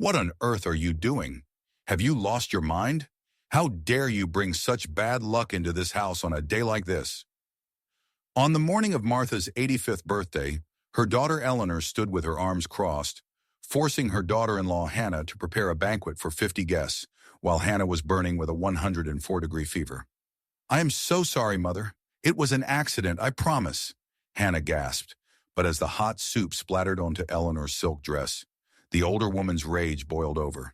What on earth are you doing? Have you lost your mind? How dare you bring such bad luck into this house on a day like this? On the morning of Martha's 85th birthday, her daughter Eleanor stood with her arms crossed, forcing her daughter-in-law Hannah to prepare a banquet for 50 guests, while Hannah was burning with a 104-degree fever. "I am so sorry, Mother. It was an accident, I promise," Hannah gasped, but as the hot soup splattered onto Eleanor's silk dress, the older woman's rage boiled over.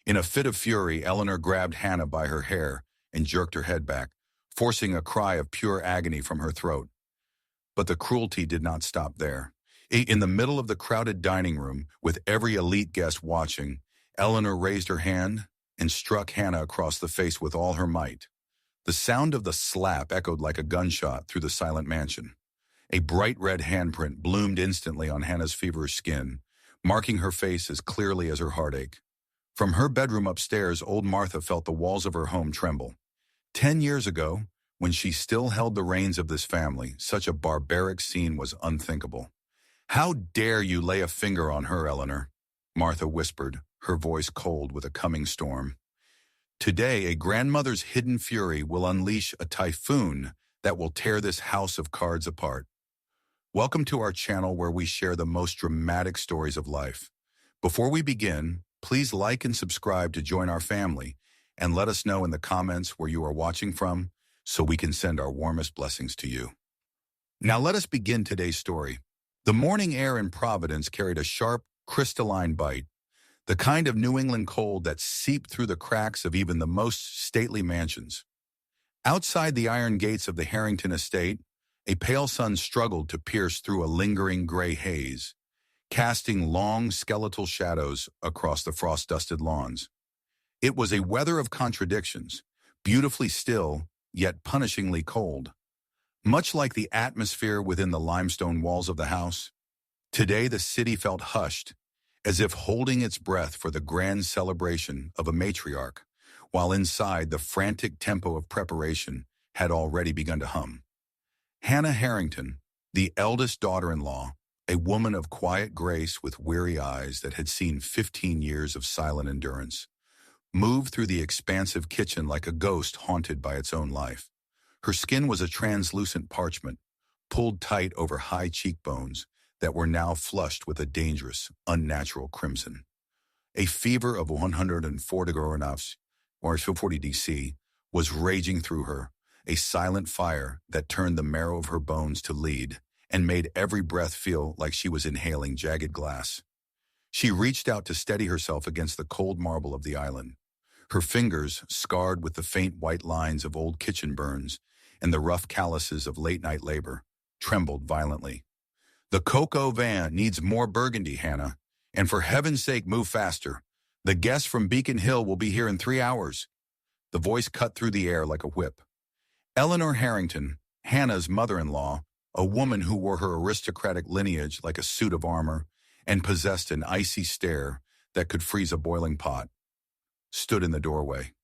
In a fit of fury, Eleanor grabbed Hannah by her hair and jerked her head back, forcing a cry of pure agony from her throat. But the cruelty did not stop there. In the middle of the crowded dining room, with every elite guest watching, Eleanor raised her hand and struck Hannah across the face with all her might. The sound of the slap echoed like a gunshot through the silent mansion. A bright red handprint bloomed instantly on Hannah's feverish skin, marking her face as clearly as her heartache. From her bedroom upstairs, old Martha felt the walls of her home tremble. 10 years ago, when she still held the reins of this family, such a barbaric scene was unthinkable. "How dare you lay a finger on her, Eleanor?" Martha whispered, her voice cold with a coming storm. "Today, a grandmother's hidden fury will unleash a typhoon that will tear this house of cards apart." Welcome to our channel where we share the most dramatic stories of life. Before we begin, please like and subscribe to join our family, and let us know in the comments where you are watching from so we can send our warmest blessings to you. Now let us begin today's story. The morning air in Providence carried a sharp, crystalline bite, the kind of New England cold that seeped through the cracks of even the most stately mansions. Outside the iron gates of the Harrington estate, a pale sun struggled to pierce through a lingering gray haze, casting long skeletal shadows across the frost-dusted lawns. It was a weather of contradictions, beautifully still, yet punishingly cold. Much like the atmosphere within the limestone walls of the house, today the city felt hushed, as if holding its breath for the grand celebration of a matriarch, while inside the frantic tempo of preparation had already begun to hum. Hannah Harrington, the eldest daughter-in-law, a woman of quiet grace with weary eyes that had seen 15 years of silent endurance, moved through the expansive kitchen like a ghost haunted by its own life. Her skin was a translucent parchment, pulled tight over high cheekbones that were now flushed with a dangerous, unnatural crimson. A fever of 104 degrees or 40 DC was raging through her, a silent fire that turned the marrow of her bones to lead and made every breath feel like she was inhaling jagged glass. She reached out to steady herself against the cold marble of the island. Her fingers, scarred with the faint white lines of old kitchen burns and the rough calluses of late-night labor, trembled violently. "The cocoa van needs more burgundy, Hannah, and for heaven's sake, move faster. The guests from Beacon Hill will be here in 3 hours." The voice cut through the air like a whip. Eleanor Harrington, Hannah's mother-in-law, a woman who wore her aristocratic lineage like a suit of armor and possessed an icy stare that could freeze a boiling pot, stood in the doorway.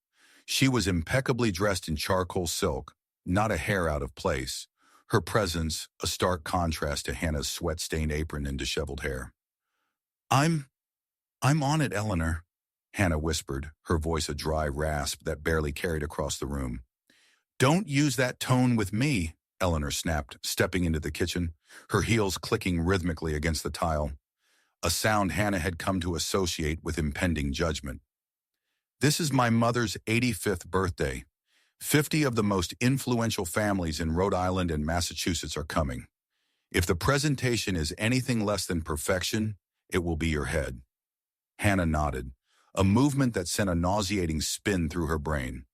She was impeccably dressed in charcoal silk, not a hair out of place, her presence a stark contrast to Hannah's sweat-stained apron and disheveled hair. I'm on it, Eleanor," Hannah whispered, her voice a dry rasp that barely carried across the room. "Don't use that tone with me," Eleanor snapped, stepping into the kitchen, her heels clicking rhythmically against the tile, a sound Hannah had come to associate with impending judgment. "This is my mother's 85th birthday. 50 of the most influential families in Rhode Island and Massachusetts are coming. If the presentation is anything less than perfection, it will be your head." Hannah nodded, a movement that sent a nauseating spin through her brain.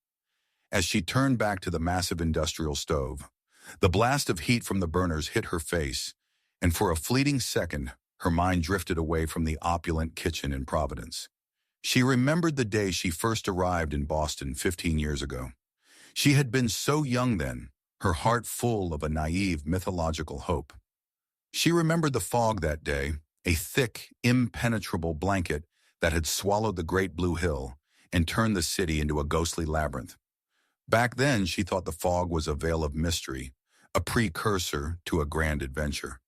As she turned back to the massive industrial stove, the blast of heat from the burners hit her face, and for a fleeting second, her mind drifted away from the opulent kitchen in Providence. She remembered the day she first arrived in Boston 15 years ago. She had been so young then, her heart full of a naive mythological hope. She remembered the fog that day, a thick, impenetrable blanket that had swallowed the great blue hill and turned the city into a ghostly labyrinth. Back then, she thought the fog was a veil of mystery, a precursor to a grand adventure.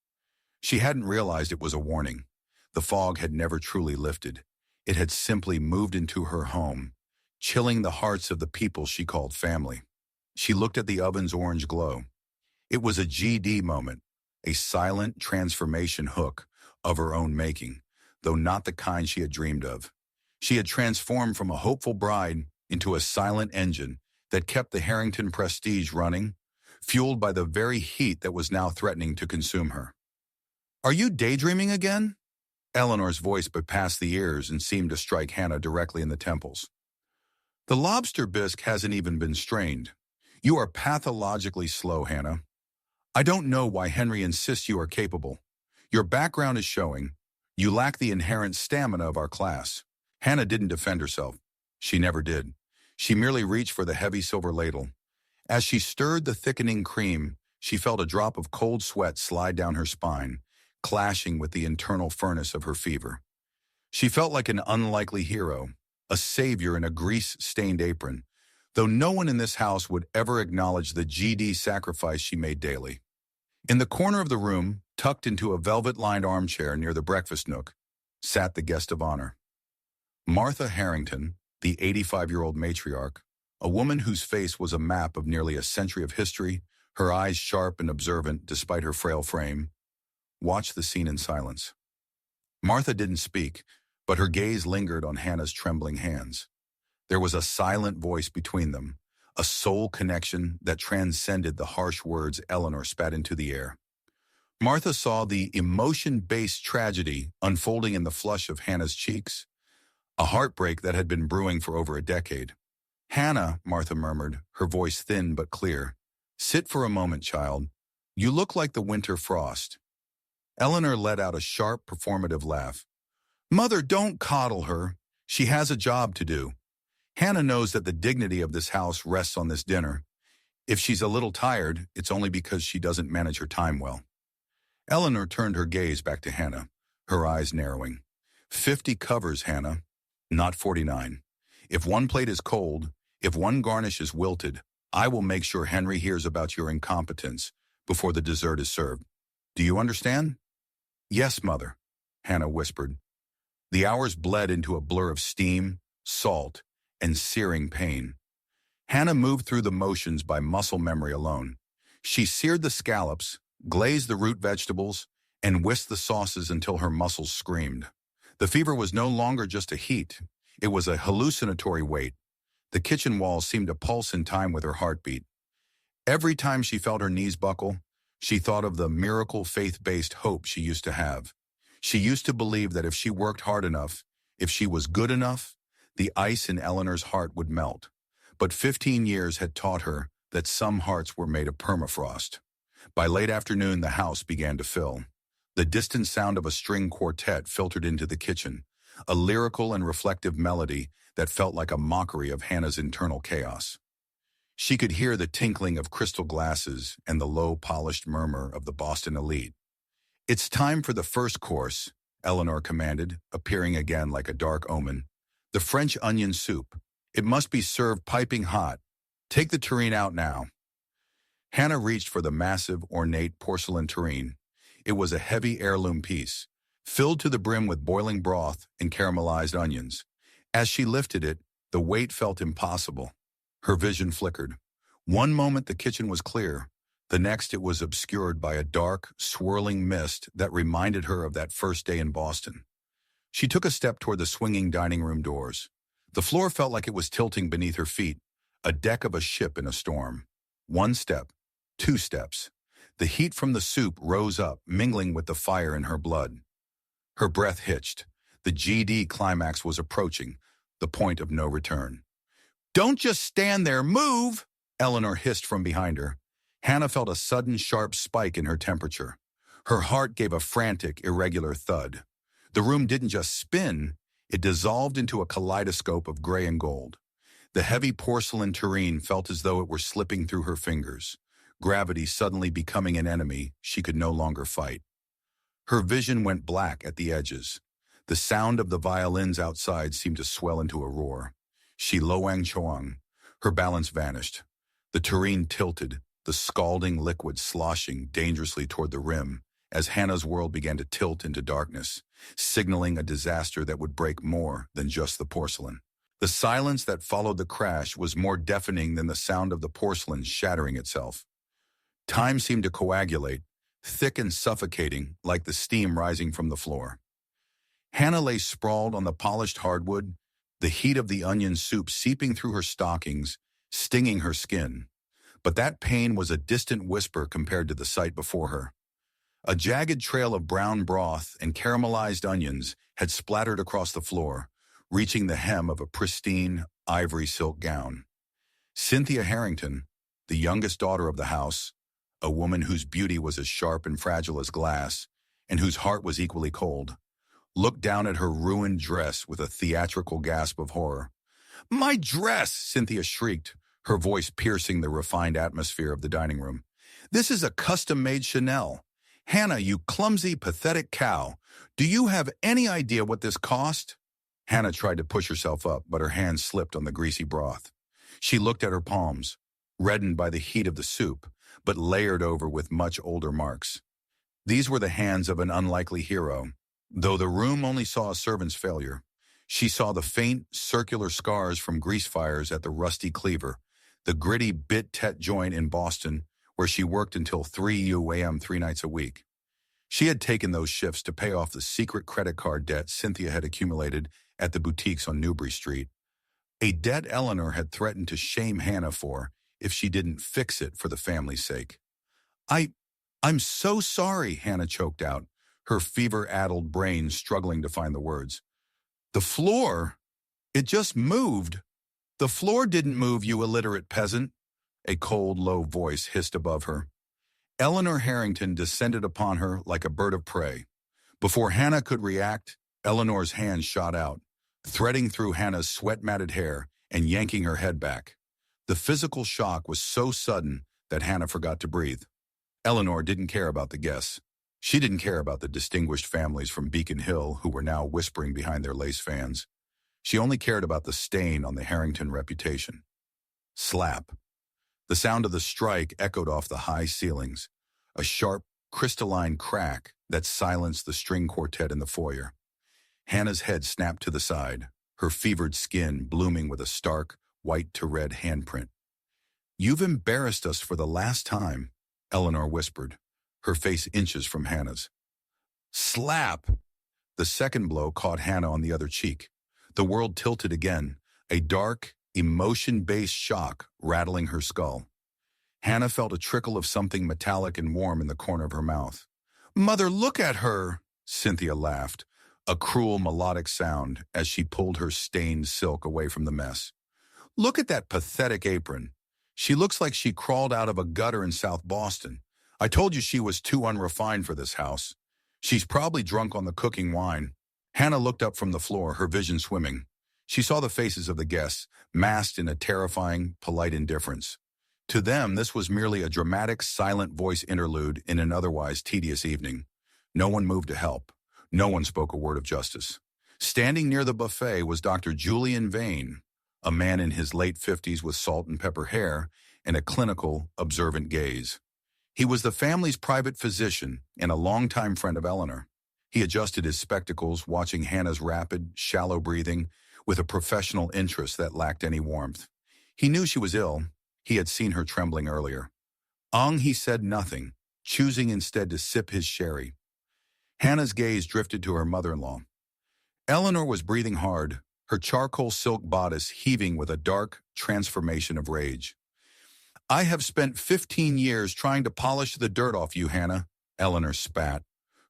She hadn't realized it was a warning. The fog had never truly lifted. It had simply moved into her home, chilling the hearts of the people she called family. She looked at the oven's orange glow. It was a GD moment, a silent transformation hook of her own making, though not the kind she had dreamed of. She had transformed from a hopeful bride into a silent engine that kept the Harrington prestige running, fueled by the very heat that was now threatening to consume her. "Are you daydreaming again?" Eleanor's voice bypassed the ears and seemed to strike Hannah directly in the temples. "The lobster bisque hasn't even been strained. You are pathologically slow, Hannah. I don't know why Henry insists you are capable. Your background is showing. You lack the inherent stamina of our class." Hannah didn't defend herself. She never did. She merely reached for the heavy silver ladle. As she stirred the thickening cream, she felt a drop of cold sweat slide down her spine, clashing with the internal furnace of her fever. She felt like an unlikely hero, a savior in a grease-stained apron, though no one in this house would ever acknowledge the GD sacrifice she made daily. In the corner of the room, tucked into a velvet-lined armchair near the breakfast nook, sat the guest of honor. Martha Harrington, the 85-year-old matriarch, a woman whose face was a map of nearly a century of history, her eyes sharp and observant despite her frail frame, watched the scene in silence. Martha didn't speak, but her gaze lingered on Hannah's trembling hands. There was a silent voice between them, a soul connection that transcended the harsh words Eleanor spat into the air. Martha saw the emotion-based tragedy unfolding in the flush of Hannah's cheeks, a heartbreak that had been brewing for over a decade. "Hannah," Martha murmured, her voice thin but clear, "sit for a moment, child. You look like the winter frost." Eleanor let out a sharp, performative laugh. "Mother, don't coddle her. She has a job to do. Hannah knows that the dignity of this house rests on this dinner. If she's a little tired, it's only because she doesn't manage her time well." Eleanor turned her gaze back to Hannah, her eyes narrowing. 50 covers, Hannah, not 49. If one plate is cold, if one garnish is wilted, I will make sure Henry hears about your incompetence before the dessert is served. Do you understand?" "Yes, Mother," Hannah whispered. The hours bled into a blur of steam, salt, and searing pain. Hannah moved through the motions by muscle memory alone. She seared the scallops, glazed the root vegetables, and whisked the sauces until her muscles screamed. The fever was no longer just a heat. It was a hallucinatory weight. The kitchen walls seemed to pulse in time with her heartbeat. Every time she felt her knees buckle, she thought of the miracle faith-based hope she used to have. She used to believe that if she worked hard enough, if she was good enough, the ice in Eleanor's heart would melt. But 15 years had taught her that some hearts were made of permafrost. By late afternoon, the house began to fill. The distant sound of a string quartet filtered into the kitchen, a lyrical and reflective melody that felt like a mockery of Hannah's internal chaos. She could hear the tinkling of crystal glasses and the low, polished murmur of the Boston elite. "It's time for the first course," Eleanor commanded, appearing again like a dark omen. "The French onion soup. It must be served piping hot. Take the tureen out now." Hannah reached for the massive, ornate porcelain tureen. It was a heavy heirloom piece, filled to the brim with boiling broth and caramelized onions. As she lifted it, the weight felt impossible. Her vision flickered. One moment the kitchen was clear, the next it was obscured by a dark, swirling mist that reminded her of that first day in Boston. She took a step toward the swinging dining room doors. The floor felt like it was tilting beneath her feet, a deck of a ship in a storm. One step, 2 steps. The heat from the soup rose up, mingling with the fire in her blood. Her breath hitched. The GD climax was approaching, the point of no return. "Don't just stand there, move!" Eleanor hissed from behind her. Hannah felt a sudden sharp spike in her temperature. Her heart gave a frantic, irregular thud. The room didn't just spin, it dissolved into a kaleidoscope of gray and gold. The heavy porcelain tureen felt as though it were slipping through her fingers, gravity suddenly becoming an enemy she could no longer fight. Her vision went black at the edges. The sound of the violins outside seemed to swell into a roar. She loang choang. Her balance vanished. The tureen tilted, the scalding liquid sloshing dangerously toward the rim, as Hannah's world began to tilt into darkness, signaling a disaster that would break more than just the porcelain. The silence that followed the crash was more deafening than the sound of the porcelain shattering itself. Time seemed to coagulate, thick and suffocating like the steam rising from the floor. Hannah lay sprawled on the polished hardwood, the heat of the onion soup seeping through her stockings, stinging her skin. But that pain was a distant whisper compared to the sight before her. A jagged trail of brown broth and caramelized onions had splattered across the floor, reaching the hem of a pristine, ivory silk gown. Cynthia Harrington, the youngest daughter of the house, a woman whose beauty was as sharp and fragile as glass, and whose heart was equally cold, looked down at her ruined dress with a theatrical gasp of horror. "My dress!" Cynthia shrieked, her voice piercing the refined atmosphere of the dining room. "This is a custom-made Chanel. Hannah, you clumsy, pathetic cow. Do you have any idea what this cost?" Hannah tried to push herself up, but her hands slipped on the greasy broth. She looked at her palms, reddened by the heat of the soup, but layered over with much older marks. These were the hands of an unlikely hero. Though the room only saw a servant's failure, she saw the faint, circular scars from grease fires at the Rusty Cleaver, the gritty bit-tet joint in Boston, where she worked until 3 a.m. 3 nights a week. She had taken those shifts to pay off the secret credit card debt Cynthia had accumulated at the boutiques on Newbury Street, a debt Eleanor had threatened to shame Hannah for if she didn't fix it for the family's sake. I'm so sorry," Hannah choked out, her fever-addled brain struggling to find the words. "The floor? It just moved." "The floor didn't move, you illiterate peasant," a cold, low voice hissed above her. Eleanor Harrington descended upon her like a bird of prey. Before Hannah could react, Eleanor's hand shot out, threading through Hannah's sweat-matted hair and yanking her head back. The physical shock was so sudden that Hannah forgot to breathe. Eleanor didn't care about the guests. She didn't care about the distinguished families from Beacon Hill who were now whispering behind their lace fans. She only cared about the stain on the Harrington reputation. Slap. The sound of the strike echoed off the high ceilings, a sharp, crystalline crack that silenced the string quartet in the foyer. Hannah's head snapped to the side, her fevered skin blooming with a stark, white-to-red handprint. "You've embarrassed us for the last time," Eleanor whispered, her face inches from Hannah's. Slap! The second blow caught Hannah on the other cheek. The world tilted again, a dark, emotion-based shock rattling her skull. Hannah felt a trickle of something metallic and warm in the corner of her mouth. "Mother, look at her!" Cynthia laughed, a cruel melodic sound as she pulled her stained silk away from the mess. "Look at that pathetic apron. She looks like she crawled out of a gutter in South Boston. I told you she was too unrefined for this house. She's probably drunk on the cooking wine." Hannah looked up from the floor, her vision swimming. She saw the faces of the guests, masked in a terrifying, polite indifference. To them, this was merely a dramatic, silent voice interlude in an otherwise tedious evening. No one moved to help. No one spoke a word of justice. Standing near the buffet was Dr. Julian Vane, a man in his late 50s with salt and pepper hair and a clinical, observant gaze. He was the family's private physician and a longtime friend of Eleanor. He adjusted his spectacles, watching Hannah's rapid, shallow breathing with a professional interest that lacked any warmth. He knew she was ill. He had seen her trembling earlier. He said nothing, choosing instead to sip his sherry. Hannah's gaze drifted to her mother-in-law. Eleanor was breathing hard, her charcoal silk bodice heaving with a dark transformation of rage. "I have spent 15 years trying to polish the dirt off you, Hannah," Eleanor spat,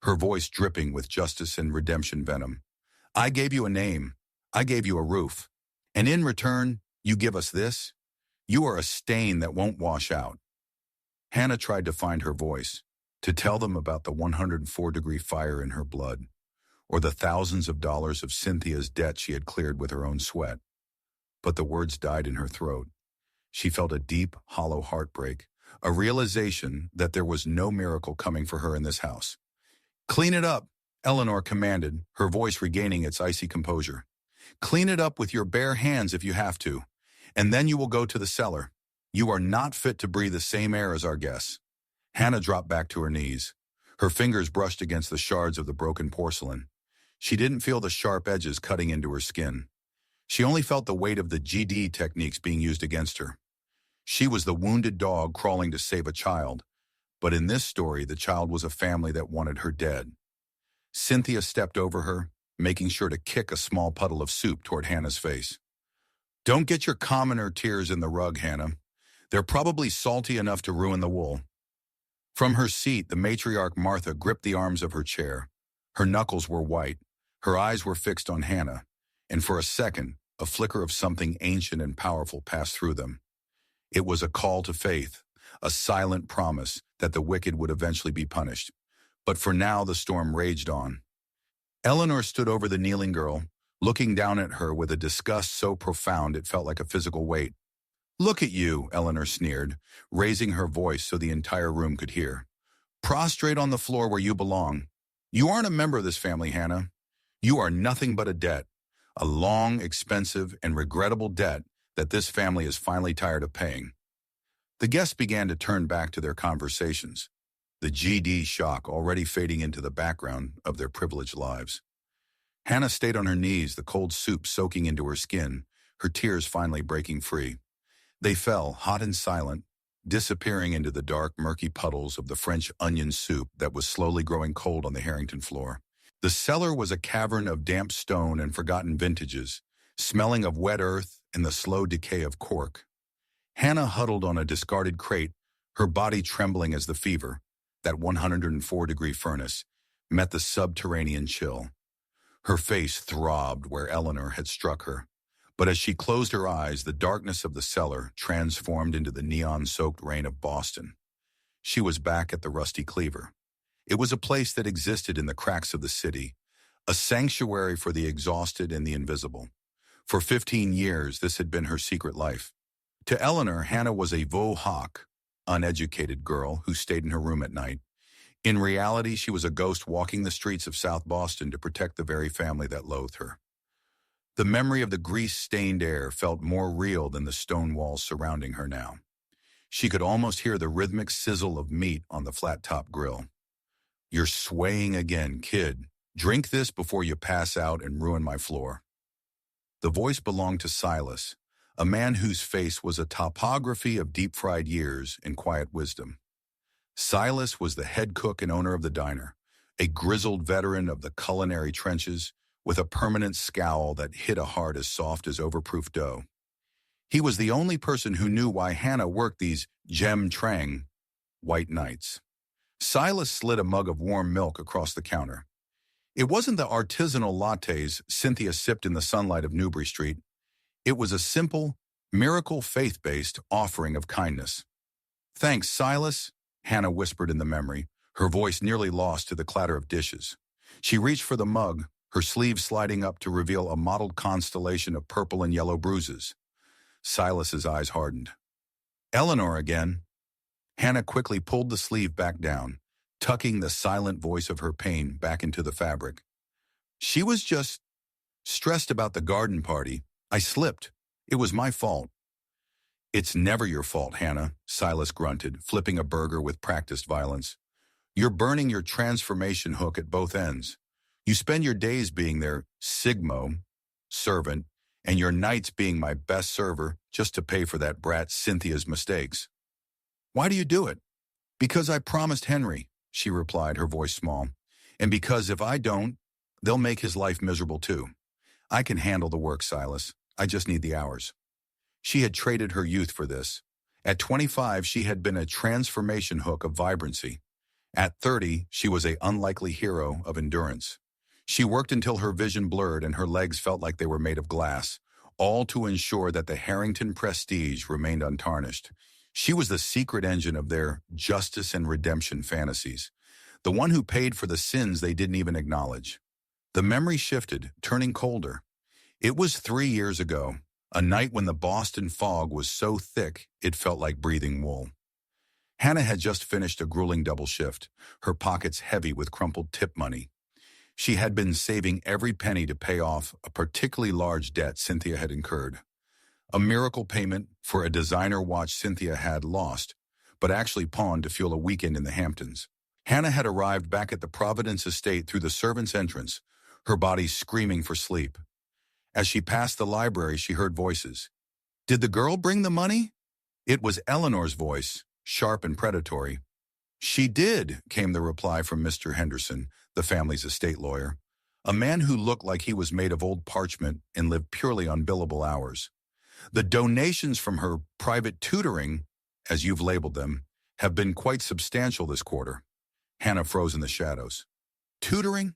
her voice dripping with justice and redemption venom. "I gave you a name. I gave you a roof. And in return, you give us this? You are a stain that won't wash out." Hannah tried to find her voice, to tell them about the 104-degree fire in her blood, or the thousands of dollars of Cynthia's debt she had cleared with her own sweat. But the words died in her throat. She felt a deep, hollow heartbreak, a realization that there was no miracle coming for her in this house. "Clean it up," Eleanor commanded, her voice regaining its icy composure. "Clean it up with your bare hands if you have to, and then you will go to the cellar. You are not fit to breathe the same air as our guests." Hannah dropped back to her knees. Her fingers brushed against the shards of the broken porcelain. She didn't feel the sharp edges cutting into her skin. She only felt the weight of the GD techniques being used against her. She was the wounded dog crawling to save a child, but in this story, the child was a family that wanted her dead. Cynthia stepped over her, making sure to kick a small puddle of soup toward Hannah's face. "Don't get your commoner tears in the rug, Hannah. They're probably salty enough to ruin the wool." From her seat, the matriarch Martha gripped the arms of her chair. Her knuckles were white. Her eyes were fixed on Hannah, and for a second, a flicker of something ancient and powerful passed through them. It was a call to faith, a silent promise that the wicked would eventually be punished. But for now, the storm raged on. Eleanor stood over the kneeling girl, looking down at her with a disgust so profound it felt like a physical weight. "Look at you," Eleanor sneered, raising her voice so the entire room could hear. "Prostrate on the floor where you belong. You aren't a member of this family, Hannah. You are nothing but a debt, a long, expensive, and regrettable debt that this family is finally tired of paying." The guests began to turn back to their conversations, the GD shock already fading into the background of their privileged lives. Hannah stayed on her knees, the cold soup soaking into her skin, her tears finally breaking free. They fell, hot and silent, disappearing into the dark, murky puddles of the French onion soup that was slowly growing cold on the Harrington floor. The cellar was a cavern of damp stone and forgotten vintages, smelling of wet earth and the slow decay of cork. Hannah huddled on a discarded crate, her body trembling as the fever, that 104-degree furnace, met the subterranean chill. Her face throbbed where Eleanor had struck her, but as she closed her eyes, the darkness of the cellar transformed into the neon-soaked rain of Boston. She was back at the Rusty Cleaver. It was a place that existed in the cracks of the city, a sanctuary for the exhausted and the invisible. For 15 years, this had been her secret life. To Eleanor, Hannah was a veau hawk, uneducated girl who stayed in her room at night. In reality, she was a ghost walking the streets of South Boston to protect the very family that loathed her. The memory of the grease-stained air felt more real than the stone walls surrounding her now. She could almost hear the rhythmic sizzle of meat on the flat-top grill. "You're swaying again, kid. Drink this before you pass out and ruin my floor." The voice belonged to Silas, a man whose face was a topography of deep-fried years and quiet wisdom. Silas was the head cook and owner of the diner, a grizzled veteran of the culinary trenches with a permanent scowl that hit a heart as soft as overproof dough. He was the only person who knew why Hannah worked these gem-trang white nights. Silas slid a mug of warm milk across the counter. It wasn't the artisanal lattes Cynthia sipped in the sunlight of Newbury Street. It was a simple, miracle faith-based offering of kindness. "Thanks, Silas," Hannah whispered in the memory, her voice nearly lost to the clatter of dishes. She reached for the mug, her sleeve sliding up to reveal a mottled constellation of purple and yellow bruises. Silas's eyes hardened. "Eleanor again." Hannah quickly pulled the sleeve back down, tucking the silent voice of her pain back into the fabric. "She was just stressed about the garden party. I slipped. It was my fault." "It's never your fault, Hannah," Silas grunted, flipping a burger with practiced violence. "You're burning your transformation hook at both ends. You spend your days being their sigmo, servant, and your nights being my best server just to pay for that brat Cynthia's mistakes." "Why do you do it?" "Because I promised Henry," she replied, her voice small. "And because if I don't, they'll make his life miserable too. I can handle the work, Silas. I just need the hours." She had traded her youth for this. At 25, she had been a transformation hook of vibrancy. At 30, she was an unlikely hero of endurance. She worked until her vision blurred and her legs felt like they were made of glass, all to ensure that the Harrington prestige remained untarnished. She was the secret engine of their justice and redemption fantasies, the one who paid for the sins they didn't even acknowledge. The memory shifted, turning colder. It was 3 years ago, a night when the Boston fog was so thick it felt like breathing wool. Hannah had just finished a grueling double shift, her pockets heavy with crumpled tip money. She had been saving every penny to pay off a particularly large debt Cynthia had incurred. A miracle payment for a designer watch Cynthia had lost, but actually pawned to fuel a weekend in the Hamptons. Hannah had arrived back at the Providence estate through the servant's entrance, her body screaming for sleep. As she passed the library, she heard voices. "Did the girl bring the money?" It was Eleanor's voice, sharp and predatory. "She did," came the reply from Mr. Henderson, the family's estate lawyer, a man who looked like he was made of old parchment and lived purely on billable hours. "The donations from her private tutoring, as you've labeled them, have been quite substantial this quarter." Hannah froze in the shadows. Tutoring?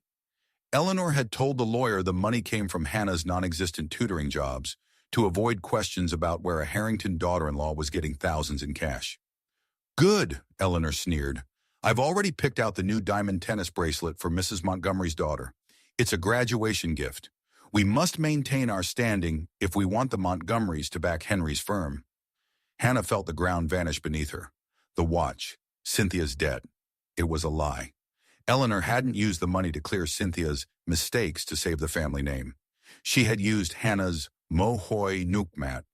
Eleanor had told the lawyer the money came from Hannah's non-existent tutoring jobs to avoid questions about where a Harrington daughter-in-law was getting thousands in cash. "Good," Eleanor sneered. "I've already picked out the new diamond tennis bracelet for Mrs. Montgomery's daughter. It's a graduation gift. We must maintain our standing if we want the Montgomerys to back Henry's firm." Hannah felt the ground vanish beneath her. The watch, Cynthia's debt. It was a lie. Eleanor hadn't used the money to clear Cynthia's mistakes to save the family name. She had used Hannah's Mohoi Nukmat,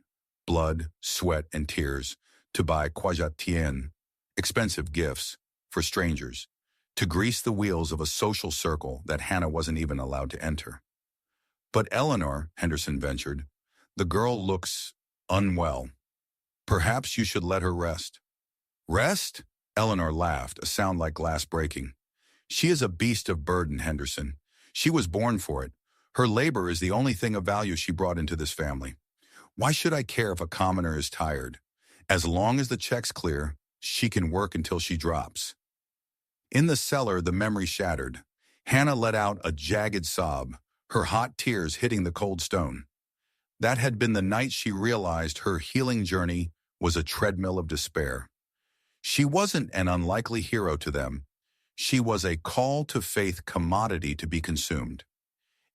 blood, sweat, and tears, to buy Kwajatien, expensive gifts, for strangers, to grease the wheels of a social circle that Hannah wasn't even allowed to enter. "But Eleanor," Henderson ventured, "the girl looks unwell. Perhaps you should let her rest." "Rest?" Eleanor laughed, a sound like glass breaking. "She is a beast of burden, Henderson. She was born for it. Her labor is the only thing of value she brought into this family. Why should I care if a commoner is tired? As long as the check's clear, she can work until she drops." In the cellar, the memory shattered. Hannah let out a jagged sob, her hot tears hitting the cold stone. That had been the night she realized her healing journey was a treadmill of despair. She wasn't an unlikely hero to them. She was a call-to-faith commodity to be consumed.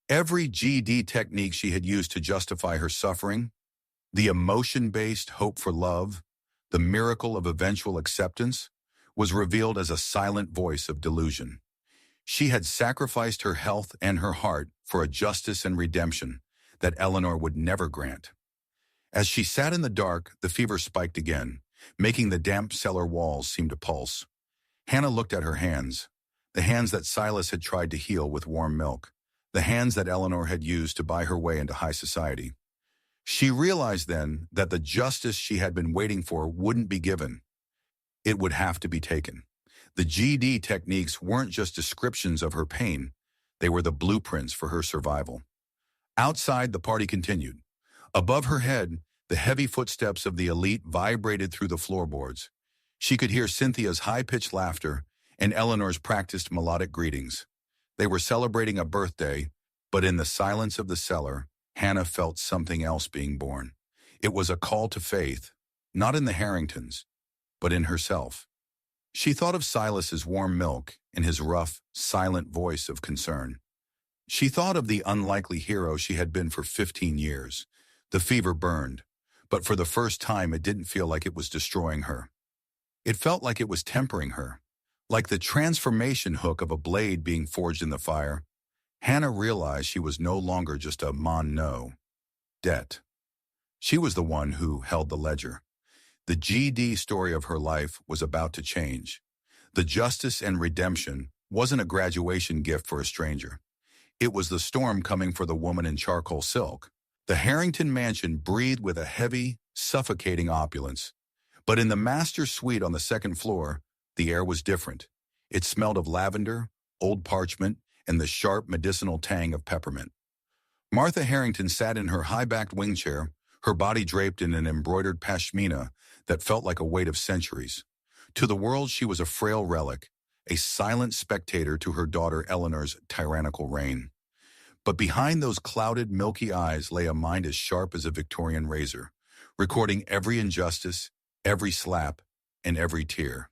Every GD technique she had used to justify her suffering, the emotion-based hope for love, the miracle of eventual acceptance, was revealed as a silent voice of delusion. She had sacrificed her health and her heart for a justice and redemption that Eleanor would never grant. As she sat in the dark, the fever spiked again, making the damp cellar walls seem to pulse. Hannah looked at her hands, the hands that Silas had tried to heal with warm milk, the hands that Eleanor had used to buy her way into high society. She realized then that the justice she had been waiting for wouldn't be given. It would have to be taken. The GD techniques weren't just descriptions of her pain, they were the blueprints for her survival. Outside, the party continued. Above her head, the heavy footsteps of the elite vibrated through the floorboards. She could hear Cynthia's high-pitched laughter and Eleanor's practiced melodic greetings. They were celebrating a birthday, but in the silence of the cellar, Hannah felt something else being born. It was a call to faith, not in the Harringtons, but in herself. She thought of Silas's warm milk and his rough, silent voice of concern. She thought of the unlikely hero she had been for 15 years. The fever burned, but for the first time it didn't feel like it was destroying her. It felt like it was tempering her, like the transformation hook of a blade being forged in the fire. Hannah realized she was no longer just a mon debt. She was the one who held the ledger. The GD story of her life was about to change. The justice and redemption wasn't a graduation gift for a stranger. It was the storm coming for the woman in charcoal silk. The Harrington mansion breathed with a heavy, suffocating opulence. But in the master suite on the second floor, the air was different. It smelled of lavender, old parchment, and the sharp medicinal tang of peppermint. Martha Harrington sat in her high-backed wing chair, her body draped in an embroidered pashmina that felt like a weight of centuries. To the world, she was a frail relic, a silent spectator to her daughter Eleanor's tyrannical reign. But behind those clouded, milky eyes lay a mind as sharp as a Victorian razor, recording every injustice, every slap, and every tear.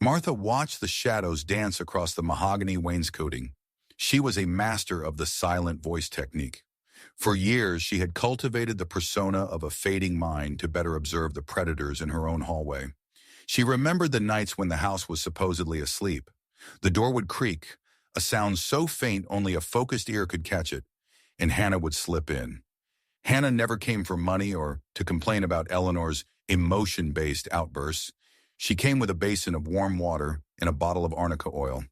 Martha watched the shadows dance across the mahogany wainscoting. She was a master of the silent voice technique. For years, she had cultivated the persona of a fading mind to better observe the predators in her own hallway. She remembered the nights when the house was supposedly asleep. The door would creak, a sound so faint only a focused ear could catch it, and Hannah would slip in. Hannah never came for money or to complain about Eleanor's emotion-based outbursts. She came with a basin of warm water and a bottle of arnica oil.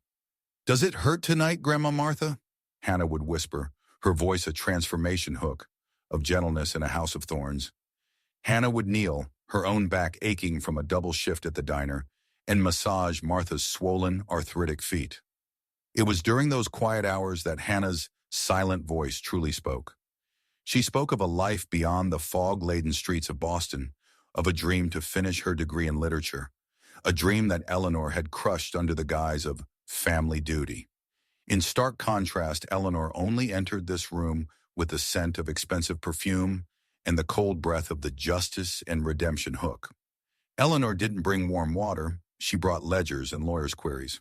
"Does it hurt tonight, Grandma Martha?" Hannah would whisper, her voice a transformation hook of gentleness in a house of thorns. Hannah would kneel, her own back aching from a double shift at the diner, and massage Martha's swollen, arthritic feet. It was during those quiet hours that Hannah's silent voice truly spoke. She spoke of a life beyond the fog-laden streets of Boston, of a dream to finish her degree in literature, a dream that Eleanor had crushed under the guise of family duty. In stark contrast, Eleanor only entered this room with the scent of expensive perfume and the cold breath of the justice and redemption hook. Eleanor didn't bring warm water, she brought ledgers and lawyers' queries.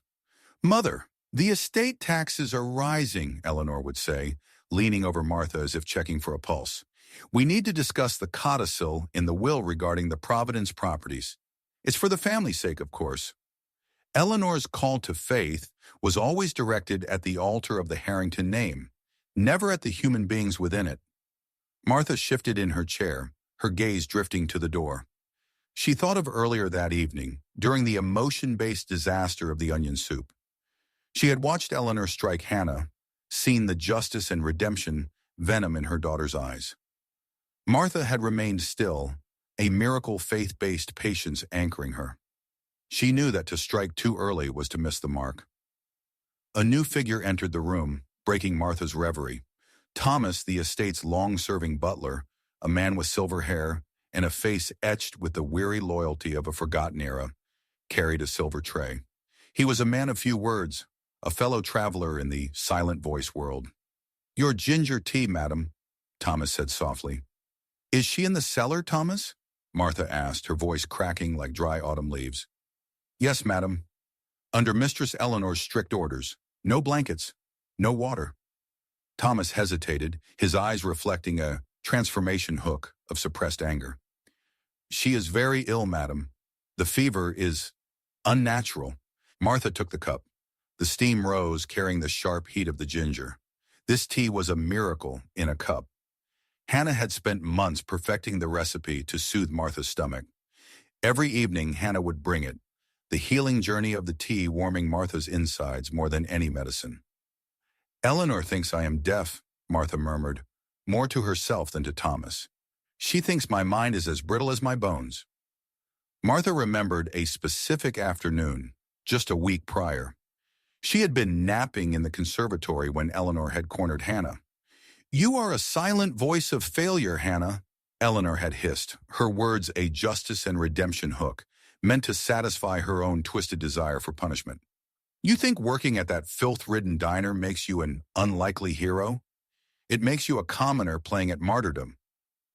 "Mother, the estate taxes are rising," Eleanor would say, leaning over Martha as if checking for a pulse. "We need to discuss the codicil in the will regarding the Providence properties. It's for the family's sake, of course." Eleanor's call to faith was always directed at the altar of the Harrington name, never at the human beings within it. Martha shifted in her chair, her gaze drifting to the door. She thought of earlier that evening, during the emotion-based disaster of the onion soup. She had watched Eleanor strike Hannah, seen the justice and redemption venom in her daughter's eyes. Martha had remained still, a miracle faith-based patience anchoring her. She knew that to strike too early was to miss the mark. A new figure entered the room, breaking Martha's reverie. Thomas, the estate's long-serving butler, a man with silver hair and a face etched with the weary loyalty of a forgotten era, carried a silver tray. He was a man of few words, a fellow traveler in the silent voice world. "Your ginger tea, madam," Thomas said softly. "Is she in the cellar, Thomas?" Martha asked, her voice cracking like dry autumn leaves. "Yes, madam. Under Mistress Eleanor's strict orders. No blankets, no water." Thomas hesitated, his eyes reflecting a transformation hook of suppressed anger. "She is very ill, madam. The fever is unnatural." Martha took the cup. The steam rose, carrying the sharp heat of the ginger. This tea was a miracle in a cup. Hannah had spent months perfecting the recipe to soothe Martha's stomach. Every evening, Hannah would bring it, the healing journey of the tea warming Martha's insides more than any medicine. "Eleanor thinks I am deaf," Martha murmured, more to herself than to Thomas. "She thinks my mind is as brittle as my bones." Martha remembered a specific afternoon, just a week prior. She had been napping in the conservatory when Eleanor had cornered Hannah. "You are a silent voice of failure, Hannah," Eleanor had hissed, her words a justice and redemption hook, meant to satisfy her own twisted desire for punishment. "You think working at that filth-ridden diner makes you an unlikely hero? It makes you a commoner playing at martyrdom.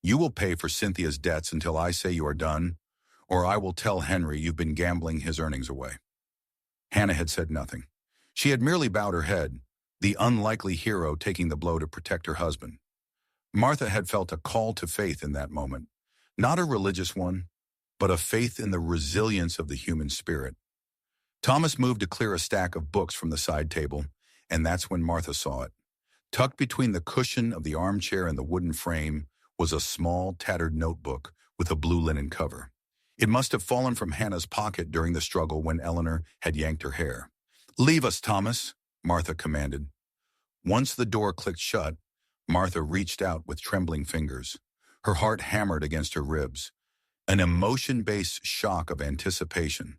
You will pay for Cynthia's debts until I say you are done, or I will tell Henry you've been gambling his earnings away." Hannah had said nothing. She had merely bowed her head, the unlikely hero taking the blow to protect her husband. Martha had felt a call to faith in that moment, not a religious one, but a faith in the resilience of the human spirit. Thomas moved to clear a stack of books from the side table, and that's when Martha saw it. Tucked between the cushion of the armchair and the wooden frame was a small, tattered notebook with a blue linen cover. It must have fallen from Hannah's pocket during the struggle when Eleanor had yanked her hair. "Leave us, Thomas," Martha commanded. Once the door clicked shut, Martha reached out with trembling fingers. Her heart hammered against her ribs, an emotion-based shock of anticipation.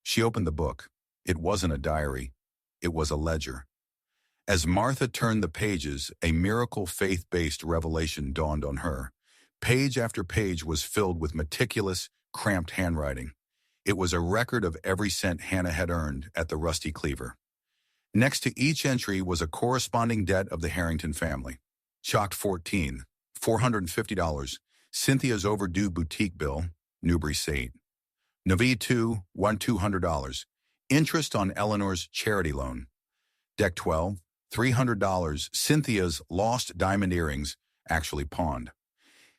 She opened the book. It wasn't a diary. It was a ledger. As Martha turned the pages, a miracle faith-based revelation dawned on her. Page after page was filled with meticulous, cramped handwriting. It was a record of every cent Hannah had earned at the Rusty Cleaver. Next to each entry was a corresponding debt of the Harrington family. Chalked 14, $450, Cynthia's overdue boutique bill, Newbury St. Navi 2, $200, interest on Eleanor's charity loan. Deck 12, $300, Cynthia's lost diamond earrings, actually pawned.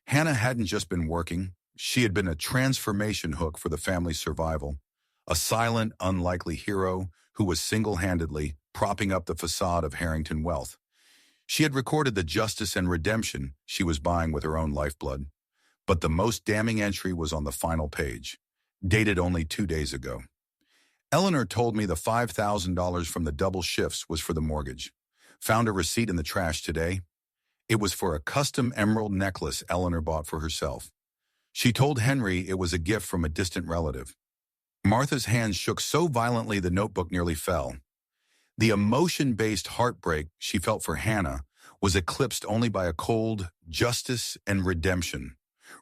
Hannah hadn't just been working, she had been a transformation hook for the family's survival, a silent, unlikely hero who was single-handedly propping up the facade of Harrington wealth. She had recorded the justice and redemption she was buying with her own lifeblood. But the most damning entry was on the final page. dated only 2 days ago. Eleanor told me the $5,000 from the double shifts was for the mortgage. Found a receipt in the trash today. It was for a custom emerald necklace Eleanor bought for herself. She told Henry it was a gift from a distant relative. Martha's hands shook so violently the notebook nearly fell. The emotion-based heartbreak she felt for Hannah was eclipsed only by a cold justice and redemption,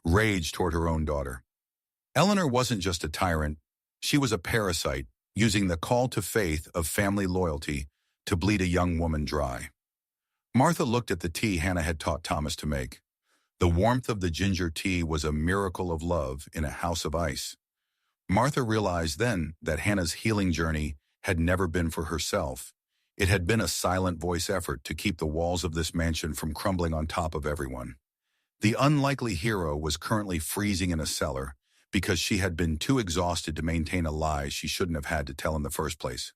rage toward her own daughter. Eleanor wasn't just a tyrant, she was a parasite, using the call to faith of family loyalty to bleed a young woman dry. Martha looked at the tea Hannah had taught Thomas to make. The warmth of the ginger tea was a miracle of love in a house of ice. Martha realized then that Hannah's healing journey had never been for herself. It had been a silent voice effort to keep the walls of this mansion from crumbling on top of everyone. The unlikely hero was currently freezing in a cellar because she had been too exhausted to maintain a lie she shouldn't have had to tell in the first place.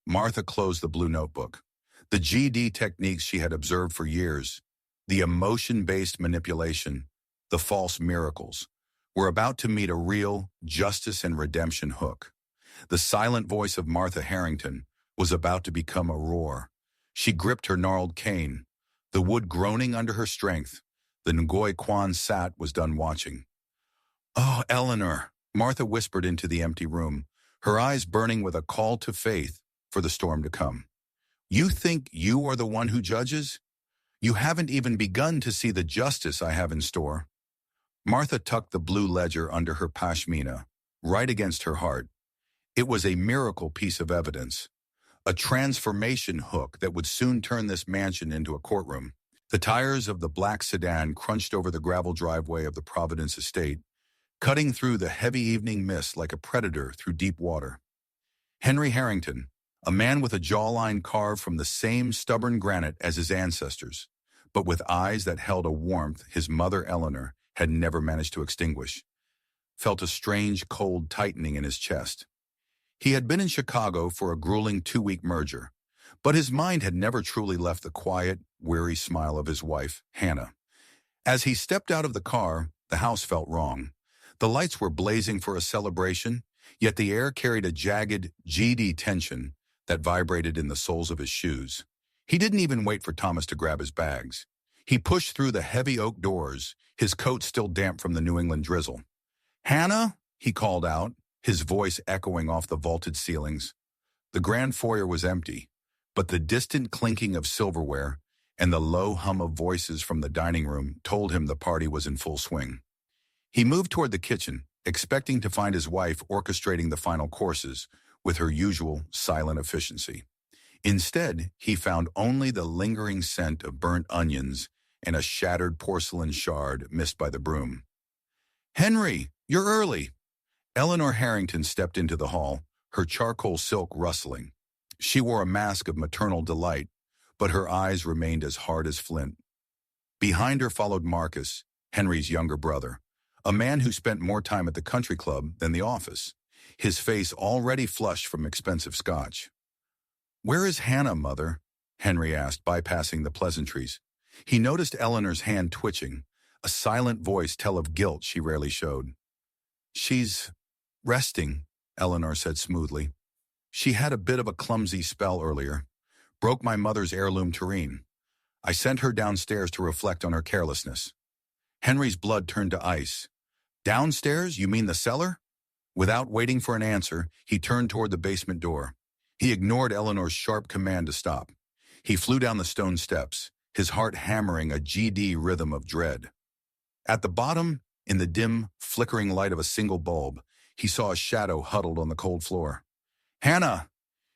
Martha closed the blue notebook. The GD techniques she had observed for years, the emotion-based manipulation, the false miracles, were about to meet a real justice and redemption hook. The silent voice of Martha Harrington was about to become a roar. She gripped her gnarled cane, the wood groaning under her strength. The Ngoy Kwan Sat was done watching. "Oh, Eleanor," Martha whispered into the empty room, her eyes burning with a call to faith for the storm to come. "You think you are the one who judges? You haven't even begun to see the justice I have in store." Martha tucked the blue ledger under her pashmina, right against her heart. It was a miracle piece of evidence, a transformation hook that would soon turn this mansion into a courtroom. The tires of the black sedan crunched over the gravel driveway of the Providence estate, cutting through the heavy evening mist like a predator through deep water. Henry Harrington, a man with a jawline carved from the same stubborn granite as his ancestors, but with eyes that held a warmth his mother Eleanor had never managed to extinguish, felt a strange cold tightening in his chest. He had been in Chicago for a grueling 2-week merger, but his mind had never truly left the quiet, weary smile of his wife, Hannah. As he stepped out of the car, the house felt wrong. The lights were blazing for a celebration, yet the air carried a jagged, GD tension that vibrated in the soles of his shoes. He didn't even wait for Thomas to grab his bags. He pushed through the heavy oak doors, his coat still damp from the New England drizzle. "Hannah," he called out, his voice echoing off the vaulted ceilings. The grand foyer was empty, but the distant clinking of silverware and the low hum of voices from the dining room told him the party was in full swing. He moved toward the kitchen, expecting to find his wife orchestrating the final courses with her usual silent efficiency. Instead, he found only the lingering scent of burnt onions and a shattered porcelain shard missed by the broom. "Henry, you're early." Eleanor Harrington stepped into the hall, her charcoal silk rustling. She wore a mask of maternal delight, but her eyes remained as hard as flint. Behind her followed Marcus, Henry's younger brother, a man who spent more time at the country club than the office, his face already flushed from expensive scotch. "Where is Hannah, Mother?" Henry asked, bypassing the pleasantries. He noticed Eleanor's hand twitching, a silent voice tell of guilt she rarely showed. "She's resting," Eleanor said smoothly. "She had a bit of a clumsy spell earlier. Broke my mother's heirloom tureen. I sent her downstairs to reflect on her carelessness." Henry's blood turned to ice. "Downstairs? You mean the cellar?" Without waiting for an answer, he turned toward the basement door. He ignored Eleanor's sharp command to stop. He flew down the stone steps, his heart hammering a GD rhythm of dread. At the bottom, in the dim, flickering light of a single bulb, he saw a shadow huddled on the cold floor. "Hannah!"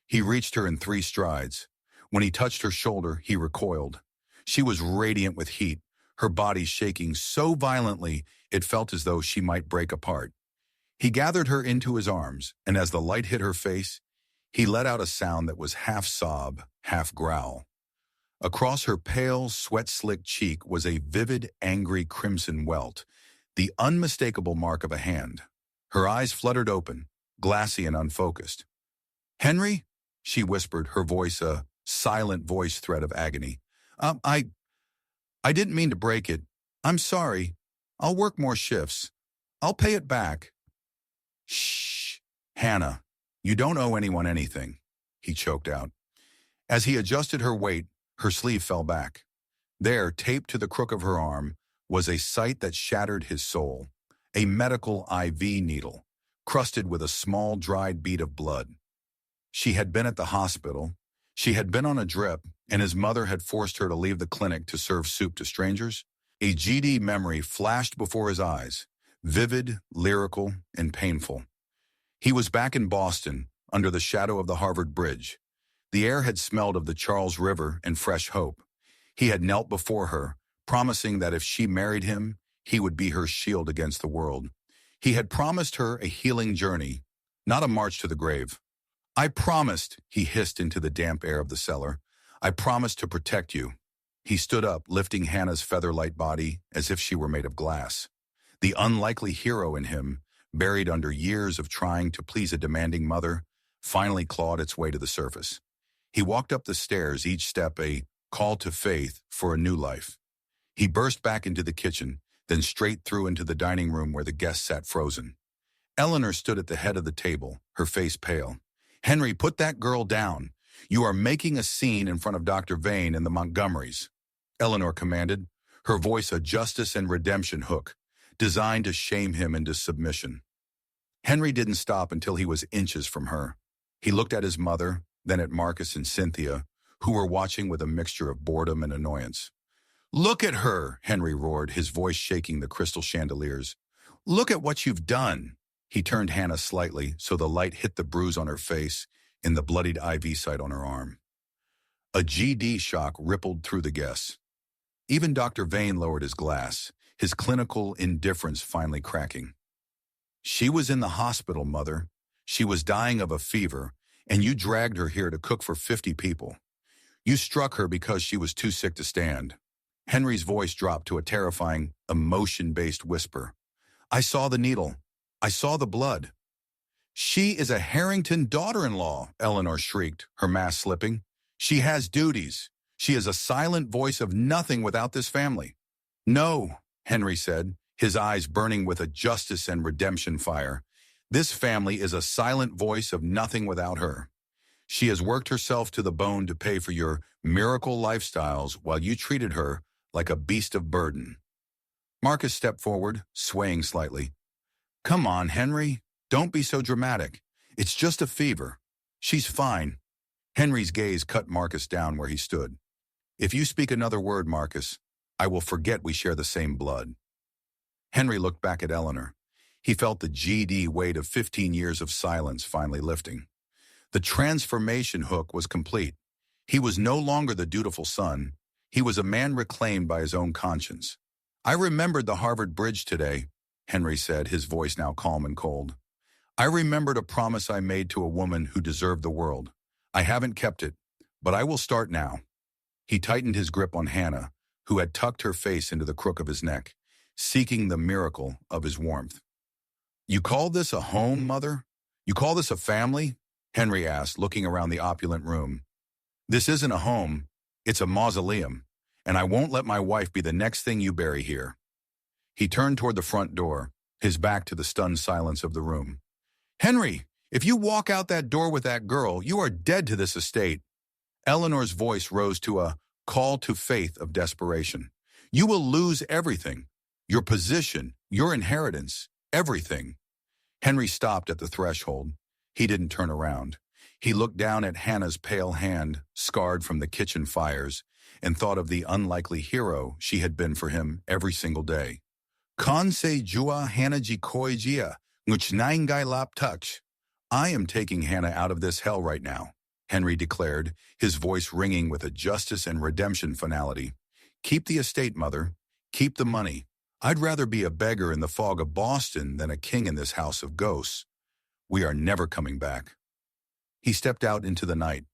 He reached her in 3 strides. When he touched her shoulder, he recoiled. She was radiant with heat, her body shaking so violently it felt as though she might break apart. He gathered her into his arms, and as the light hit her face, he let out a sound that was half sob, half growl. Across her pale, sweat-slicked cheek was a vivid, angry crimson welt, the unmistakable mark of a hand. Her eyes fluttered open, glassy and unfocused. "Henry?" she whispered, her voice a silent voice thread of agony. I didn't mean to break it. I'm sorry. I'll work more shifts. I'll pay it back." Shh, Hannah, you don't owe anyone anything, he choked out. As he adjusted her weight, her sleeve fell back. There, taped to the crook of her arm, was a sight that shattered his soul. A medical IV needle, crusted with a small dried bead of blood. She had been at the hospital, she had been on a drip, and his mother had forced her to leave the clinic to serve soup to strangers. A GD memory flashed before his eyes, vivid, lyrical, and painful. He was back in Boston, under the shadow of the Harvard Bridge. The air had smelled of the Charles River and fresh hope. He had knelt before her, promising that if she married him, he would be her shield against the world. He had promised her a healing journey, not a march to the grave. I promised, he hissed into the damp air of the cellar. I promised to protect you. He stood up, lifting Hannah's feather-light body as if she were made of glass. The unlikely hero in him, buried under years of trying to please a demanding mother, finally clawed its way to the surface. He walked up the stairs, each step a call to faith for a new life. He burst back into the kitchen, then straight through into the dining room where the guests sat frozen. Eleanor stood at the head of the table, her face pale. Henry, put that girl down. You are making a scene in front of Dr. Vane and the Montgomerys, Eleanor commanded, her voice a justice and redemption hook, designed to shame him into submission. Henry didn't stop until he was inches from her. He looked at his mother, then at Marcus and Cynthia, who were watching with a mixture of boredom and annoyance. Look at her, Henry roared, his voice shaking the crystal chandeliers. Look at what you've done. He turned Hannah slightly so the light hit the bruise on her face and the bloodied IV site on her arm. A GD shock rippled through the guests. Even Dr. Vane lowered his glass, his clinical indifference finally cracking. She was in the hospital, Mother. She was dying of a fever, and you dragged her here to cook for 50 people. You struck her because she was too sick to stand. Henry's voice dropped to a terrifying, emotion-based whisper. I saw the needle. I saw the blood. She is a Harrington daughter-in-law, Eleanor shrieked, her mask slipping. She has duties. She is a silent voice of nothing without this family. No, Henry said, his eyes burning with a justice and redemption fire. This family is a silent voice of nothing without her. She has worked herself to the bone to pay for your miracle lifestyles while you treated her like a beast of burden. Marcus stepped forward, swaying slightly. Come on, Henry. Don't be so dramatic. It's just a fever. She's fine. Henry's gaze cut Marcus down where he stood. If you speak another word, Marcus, I will forget we share the same blood. Henry looked back at Eleanor. He felt the GD weight of 15 years of silence finally lifting. The transformation hook was complete. He was no longer the dutiful son. He was a man reclaimed by his own conscience. I remembered the Harvard Bridge today, Henry said, his voice now calm and cold. I remembered a promise I made to a woman who deserved the world. I haven't kept it, but I will start now. He tightened his grip on Hannah, who had tucked her face into the crook of his neck, seeking the miracle of his warmth. You call this a home, Mother? You call this a family? Henry asked, looking around the opulent room. This isn't a home, it's a mausoleum, and I won't let my wife be the next thing you bury here. He turned toward the front door, his back to the stunned silence of the room. Henry, if you walk out that door with that girl, you are dead to this estate. Eleanor's voice rose to a call to faith of desperation. You will lose everything. Your position, your inheritance, everything. Henry stopped at the threshold. He didn't turn around. He looked down at Hannah's pale hand, scarred from the kitchen fires, and thought of the unlikely hero she had been for him every single day. Kanse jua Hannah jikoi jia, nguchnaingai lap touch. I am taking Hannah out of this hell right now, Henry declared, his voice ringing with a justice and redemption finality. Keep the estate, Mother. Keep the money. I'd rather be a beggar in the fog of Boston than a king in this house of ghosts. We are never coming back. He stepped out into the night.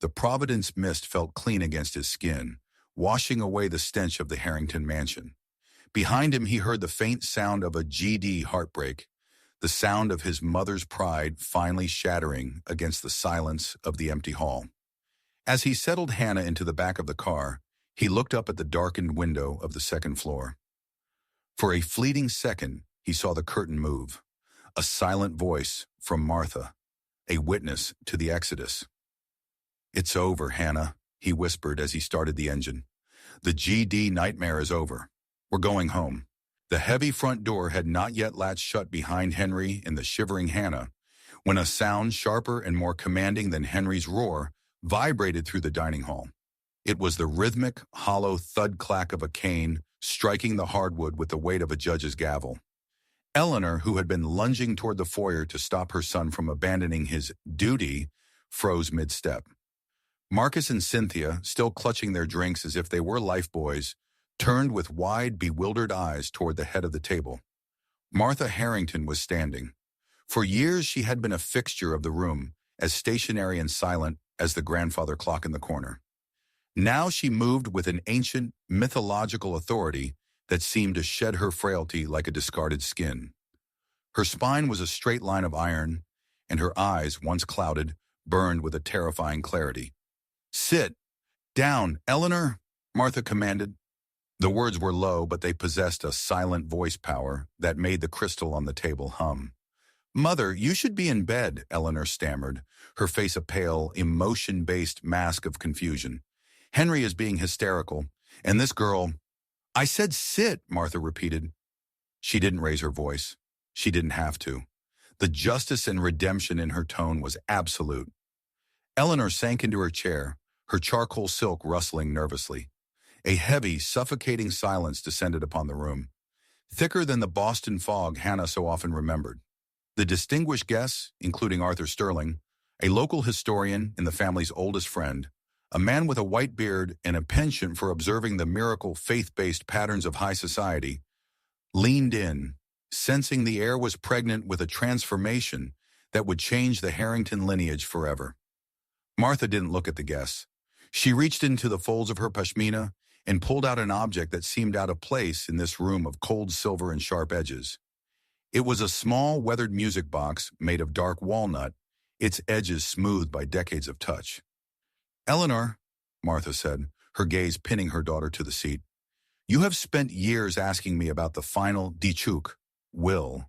The Providence mist felt clean against his skin, washing away the stench of the Harrington mansion. Behind him he heard the faint sound of a GD heartbreak, the sound of his mother's pride finally shattering against the silence of the empty hall. As he settled Hannah into the back of the car, he looked up at the darkened window of the second floor. For a fleeting second, he saw the curtain move. A silent voice from Martha, a witness to the exodus. "It's over, Hannah," he whispered as he started the engine. "The GD nightmare is over. We're going home." The heavy front door had not yet latched shut behind Henry and the shivering Hannah when a sound sharper and more commanding than Henry's roar vibrated through the dining hall. It was the rhythmic, hollow thud-clack of a cane striking the hardwood with the weight of a judge's gavel. Eleanor, who had been lunging toward the foyer to stop her son from abandoning his duty, froze mid-step. Marcus and Cynthia, still clutching their drinks as if they were lifebuoys, turned with wide, bewildered eyes toward the head of the table. Martha Harrington was standing. For years she had been a fixture of the room, as stationary and silent as the grandfather clock in the corner. Now she moved with an ancient, mythological authority that seemed to shed her frailty like a discarded skin. Her spine was a straight line of iron, and her eyes, once clouded, burned with a terrifying clarity. "Sit down, Eleanor," Martha commanded. The words were low, but they possessed a silent voice power that made the crystal on the table hum. "Mother, you should be in bed," Eleanor stammered, her face a pale, emotion-based mask of confusion. "Henry is being hysterical, and this girl—" "I said sit," Martha repeated. She didn't raise her voice. She didn't have to. The justice and redemption in her tone was absolute. Eleanor sank into her chair, her charcoal silk rustling nervously. A heavy, suffocating silence descended upon the room, thicker than the Boston fog Hannah so often remembered. The distinguished guests, including Arthur Sterling, a local historian and the family's oldest friend, a man with a white beard and a penchant for observing the miracle faith-based patterns of high society, leaned in, sensing the air was pregnant with a transformation that would change the Harrington lineage forever. Martha didn't look at the guests. She reached into the folds of her pashmina and pulled out an object that seemed out of place in this room of cold silver and sharp edges. It was a small, weathered music box made of dark walnut, its edges smoothed by decades of touch. "Eleanor," Martha said, her gaze pinning her daughter to the seat, "you have spent years asking me about the final dichuk, will.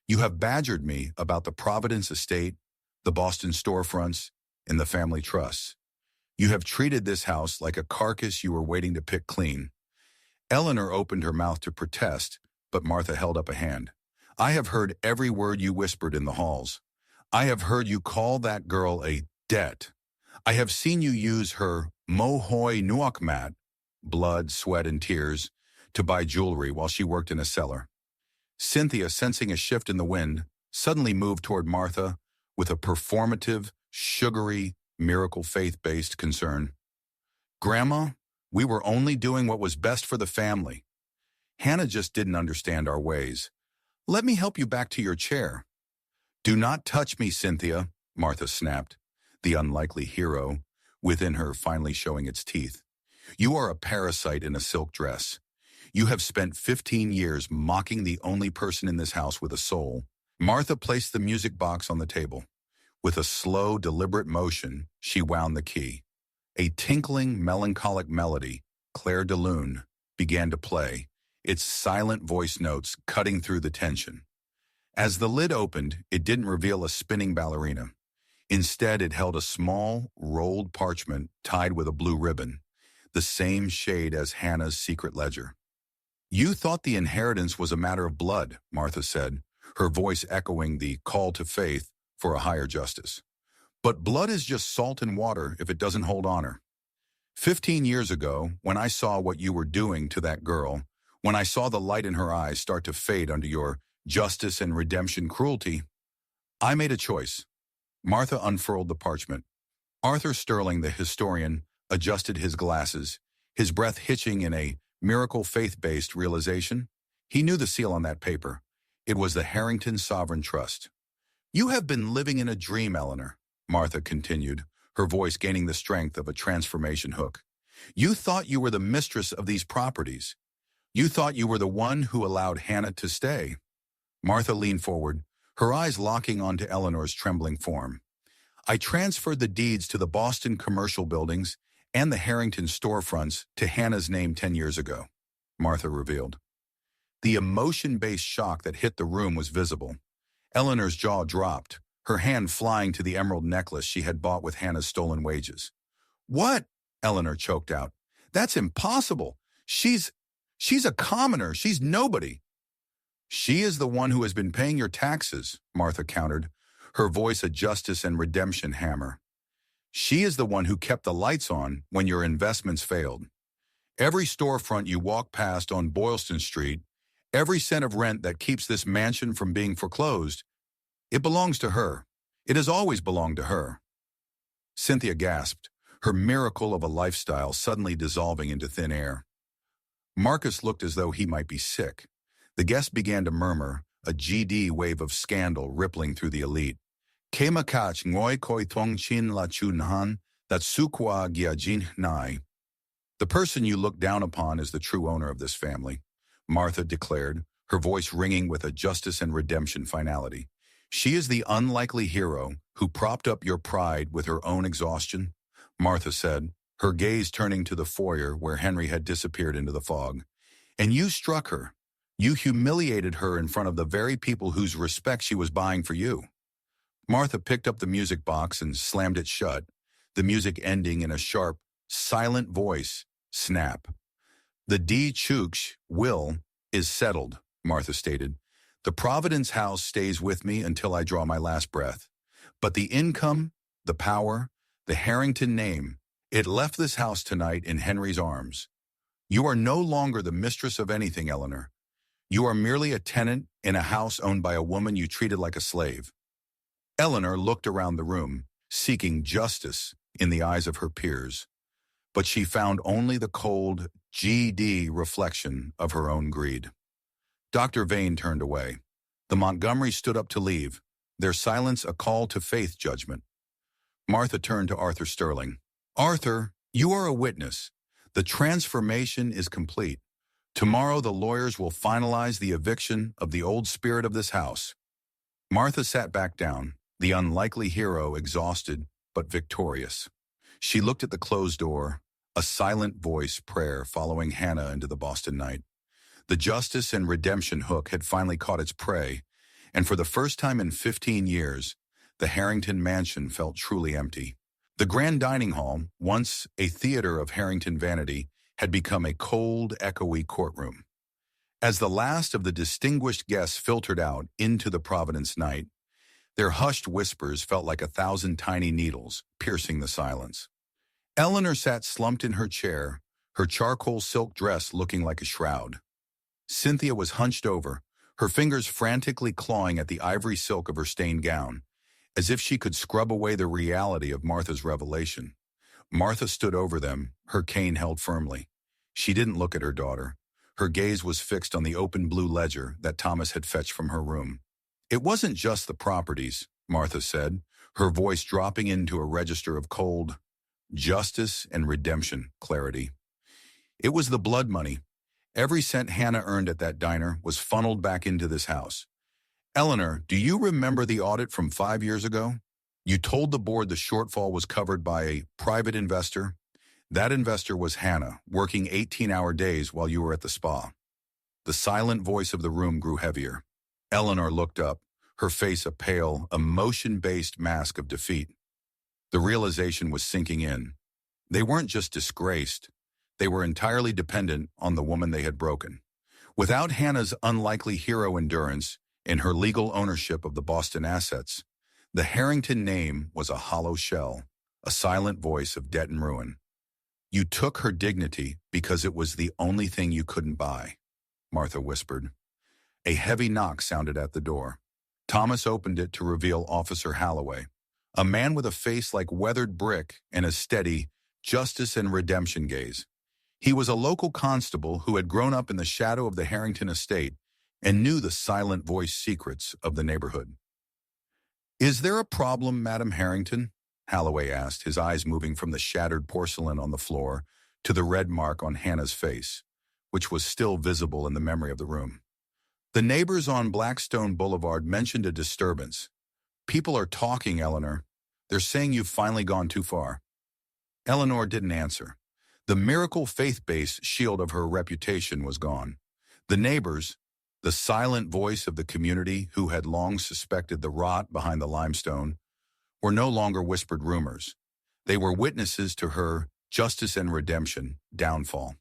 You have badgered me about the Providence estate, the Boston storefronts, and the family trusts. You have treated this house like a carcass you were waiting to pick clean." Eleanor opened her mouth to protest, but Martha held up a hand. "I have heard every word you whispered in the halls. I have heard you call that girl a debt. I have seen you use her mohoi nuokmat, blood, sweat, and tears, to buy jewelry while she worked in a cellar." Cynthia, sensing a shift in the wind, suddenly moved toward Martha with a performative, sugary, miracle faith-based concern. "Grandma, we were only doing what was best for the family. Hannah just didn't understand our ways. Let me help you back to your chair." "Do not touch me, Cynthia," Martha snapped, the unlikely hero within her finally showing its teeth. "You are a parasite in a silk dress. You have spent 15 years mocking the only person in this house with a soul." Martha placed the music box on the table. With a slow, deliberate motion, she wound the key. A tinkling, melancholic melody, Claire de Lune, began to play, its silent voice notes cutting through the tension. As the lid opened, it didn't reveal a spinning ballerina. Instead, it held a small, rolled parchment tied with a blue ribbon, the same shade as Hannah's secret ledger. "You thought the inheritance was a matter of blood," Martha said, her voice echoing the call to faith for a higher justice. "But blood is just salt and water if it doesn't hold honor. 15 years ago, when I saw what you were doing to that girl, when I saw the light in her eyes start to fade under your justice and redemption cruelty, I made a choice." Martha unfurled the parchment. Arthur Sterling, the historian, adjusted his glasses, his breath hitching in a miracle faith-based realization. He knew the seal on that paper. It was the Harrington Sovereign Trust. "You have been living in a dream, Eleanor," Martha continued, her voice gaining the strength of a transformation hook. "You thought you were the mistress of these properties. You thought you were the one who allowed Hannah to stay." Martha leaned forward, her eyes locking onto Eleanor's trembling form. "I transferred the deeds to the Boston commercial buildings and the Harrington storefronts to Hannah's name 10 years ago," Martha revealed. The emotion-based shock that hit the room was visible. Eleanor's jaw dropped, her hand flying to the emerald necklace she had bought with Hannah's stolen wages. "What?" Eleanor choked out. "That's impossible. She's a commoner. She's nobody." "She is the one who has been paying your taxes," Martha countered, her voice a justice and redemption hammer. "She is the one who kept the lights on when your investments failed. Every storefront you walk past on Boylston Street, every cent of rent that keeps this mansion from being foreclosed, it belongs to her. It has always belonged to her." Cynthia gasped, her miracle of a lifestyle suddenly dissolving into thin air. Marcus looked as though he might be sick. The guests began to murmur, a GD wave of scandal rippling through the elite. "Kemakach ngoi koi thong chin la chunhan, that sukwa gyajin nai." "The person you look down upon is the true owner of this family," Martha declared, her voice ringing with a justice and redemption finality. "She is the unlikely hero who propped up your pride with her own exhaustion," Martha said, her gaze turning to the foyer where Henry had disappeared into the fog. "And you struck her. You humiliated her in front of the very people whose respect she was buying for you." Martha picked up the music box and slammed it shut, the music ending in a sharp, silent voice, snap. "The D. Chooks will is settled," Martha stated. "The Providence House stays with me until I draw my last breath. But the income, the power, the Harrington name, it left this house tonight in Henry's arms. You are no longer the mistress of anything, Eleanor. You are merely a tenant in a house owned by a woman you treated like a slave." Eleanor looked around the room, seeking justice in the eyes of her peers. But she found only the cold, GD reflection of her own greed. Dr. Vane turned away. The Montgomerys stood up to leave, their silence a call to faith judgment. Martha turned to Arthur Sterling. "Arthur, you are a witness. The transformation is complete. Tomorrow the lawyers will finalize the eviction of the old spirit of this house." Martha sat back down, the unlikely hero exhausted but victorious. She looked at the closed door, a silent voice prayer following Hannah into the Boston night. The justice and redemption hook had finally caught its prey, and for the first time in 15 years, the Harrington mansion felt truly empty. The grand dining hall, once a theater of Harrington vanity, had become a cold, echoey courtroom. As the last of the distinguished guests filtered out into the Providence night, their hushed whispers felt like 1,000 tiny needles piercing the silence. Eleanor sat slumped in her chair, her charcoal silk dress looking like a shroud. Cynthia was hunched over, her fingers frantically clawing at the ivory silk of her stained gown, as if she could scrub away the reality of Martha's revelation. Martha stood over them, her cane held firmly. She didn't look at her daughter. Her gaze was fixed on the open blue ledger that Thomas had fetched from her room. "It wasn't just the properties," Martha said, her voice dropping into a register of cold justice and redemption clarity. "It was the blood money. Every cent Hannah earned at that diner was funneled back into this house. Eleanor, do you remember the audit from 5 years ago? You told the board the shortfall was covered by a private investor. That investor was Hannah, working 18-hour days while you were at the spa." The silent voice of the room grew heavier. Eleanor looked up, her face a pale, emotion-based mask of defeat. The realization was sinking in. They weren't just disgraced. They were entirely dependent on the woman they had broken. Without Hannah's unlikely hero endurance and her legal ownership of the Boston assets, the Harrington name was a hollow shell, a silent voice of debt and ruin. "You took her dignity because it was the only thing you couldn't buy," Martha whispered. A heavy knock sounded at the door. Thomas opened it to reveal Officer Halloway, a man with a face like weathered brick and a steady justice and redemption gaze. He was a local constable who had grown up in the shadow of the Harrington estate and knew the silent voice secrets of the neighborhood. "Is there a problem, Madam Harrington?" Halloway asked, his eyes moving from the shattered porcelain on the floor to the red mark on Hannah's face, which was still visible in the memory of the room. "The neighbors on Blackstone Boulevard mentioned a disturbance. People are talking, Eleanor. They're saying you've finally gone too far." Eleanor didn't answer. The miracle faith-based shield of her reputation was gone. The neighbors, The silent voice of the community who had long suspected the rot behind the limestone were no longer whispered rumors. They were witnesses to her justice and redemption downfall.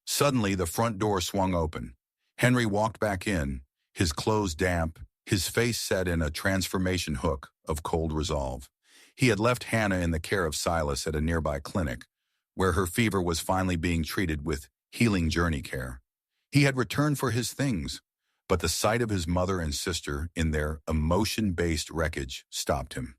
Suddenly, the front door swung open. Henry walked back in, his clothes damp, his face set in a transformation hook of cold resolve. He had left Hannah in the care of Silas at a nearby clinic, where her fever was finally being treated with healing journey care. He had returned for his things, but the sight of his mother and sister in their emotion-based wreckage stopped him.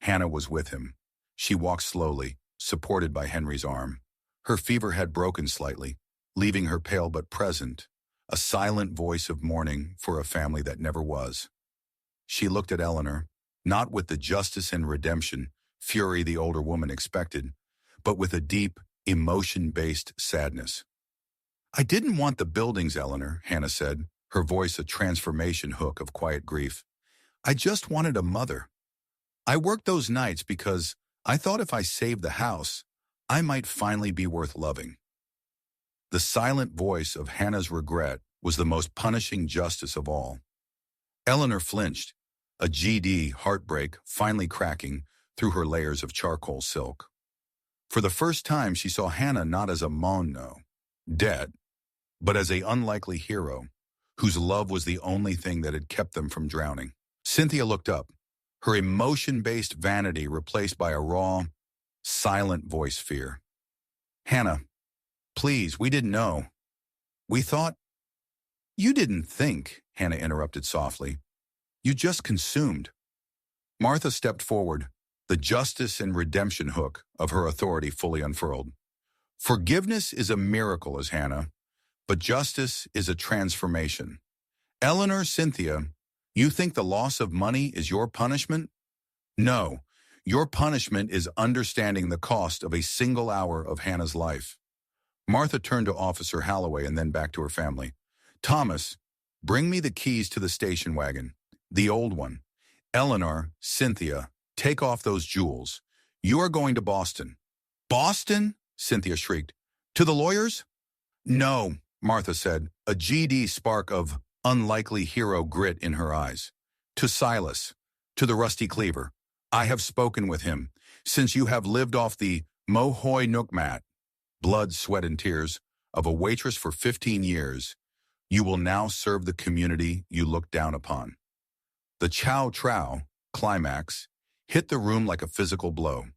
Hannah was with him. She walked slowly, supported by Henry's arm. Her fever had broken slightly, leaving her pale but present, a silent voice of mourning for a family that never was. She looked at Eleanor, not with the justice and redemption fury the older woman expected, but with a deep, emotion-based sadness. "I didn't want the buildings, Eleanor," Hannah said, her voice a transformation hook of quiet grief. "I just wanted a mother. I worked those nights because I thought if I saved the house, I might finally be worth loving." The silent voice of Hannah's regret was the most punishing justice of all. Eleanor flinched, a GD heartbreak finally cracking through her layers of charcoal silk. For the first time, she saw Hannah not as a mono, dead, but as an unlikely hero, whose love was the only thing that had kept them from drowning. Cynthia looked up, her emotion-based vanity replaced by a raw, silent voice fear. "Hannah, please, we didn't know. We thought—" "You didn't think," Hannah interrupted softly. "You just consumed." Martha stepped forward, the justice and redemption hook of her authority fully unfurled. "Forgiveness is a miracle, as Hannah, but justice is a transformation. Eleanor, Cynthia, you think the loss of money is your punishment? No, your punishment is understanding the cost of a single hour of Hannah's life." Martha turned to Officer Holloway and then back to her family. "Thomas, bring me the keys to the station wagon, the old one. Eleanor, Cynthia, take off those jewels. You are going to Boston." "Boston?" Cynthia shrieked. "To the lawyers?" "No," Martha said, a GD spark of unlikely hero grit in her eyes. "To Silas, to the Rusty Cleaver. I have spoken with him. Since you have lived off the Mohoy Nookmat, blood, sweat, and tears, of a waitress for 15 years, you will now serve the community you look down upon." The chow trow climax hit the room like a physical blow.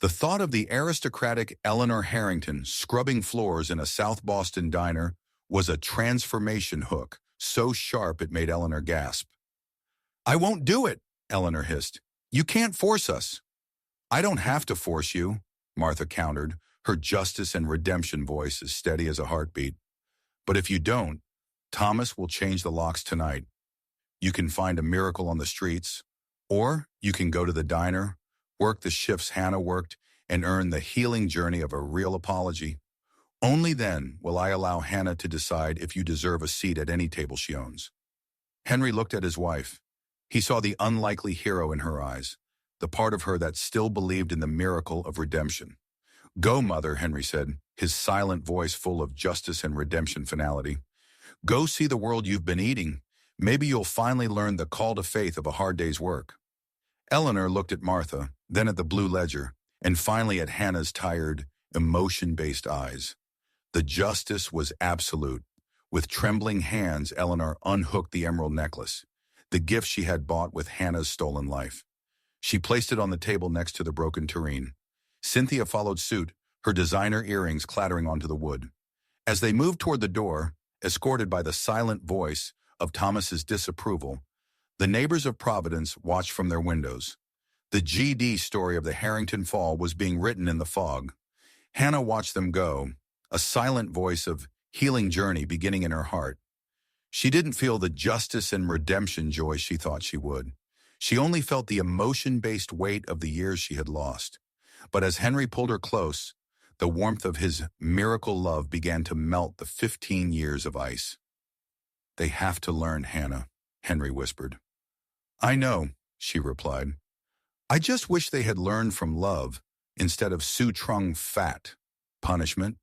The thought of the aristocratic Eleanor Harrington scrubbing floors in a South Boston diner was a transformation hook, so sharp it made Eleanor gasp. "I won't do it," Eleanor hissed. "You can't force us." "I don't have to force you," Martha countered, her justice and redemption voice as steady as a heartbeat. "But if you don't, Thomas will change the locks tonight. You can find a miracle on the streets, or you can go to the diner, work the shifts Hannah worked, and earn the healing journey of a real apology. Only then will I allow Hannah to decide if you deserve a seat at any table she owns." Henry looked at his wife. He saw the unlikely hero in her eyes, the part of her that still believed in the miracle of redemption. "Go, Mother," Henry said, his silent voice full of justice and redemption finality. "Go see the world you've been eating. Maybe you'll finally learn the call to faith of a hard day's work." Eleanor looked at Martha, then at the blue ledger, and finally at Hannah's tired, emotion-based eyes. The justice was absolute. With trembling hands, Eleanor unhooked the emerald necklace, the gift she had bought with Hannah's stolen life. She placed it on the table next to the broken tureen. Cynthia followed suit, her designer earrings clattering onto the wood. As they moved toward the door, escorted by the silent voice of Thomas's disapproval, the neighbors of Providence watched from their windows. The GD story of the Harrington Fall was being written in the fog. Hannah watched them go, a silent voice of healing journey beginning in her heart. She didn't feel the justice and redemption joy she thought she would. She only felt the emotion-based weight of the years she had lost. But as Henry pulled her close, the warmth of his miracle love began to melt the 15 years of ice. "They have to learn, Hannah," Henry whispered. "I know," she replied. "I just wish they had learned from love instead of Su Trung fat punishment."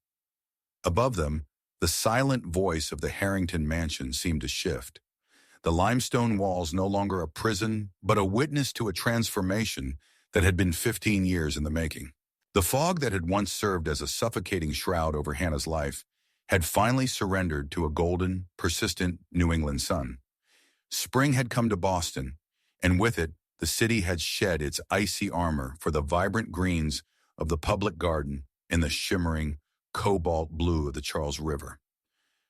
Above them, The silent voice of the Harrington mansion seemed to shift. The limestone walls no longer a prison, but a witness to a transformation that had been 15 years in the making. The fog that had once served as a suffocating shroud over Hannah's life had finally surrendered to a golden, persistent New England sun. Spring had come to Boston, and with it, the city had shed its icy armor for the vibrant greens of the public garden and the shimmering cobalt blue of the Charles River.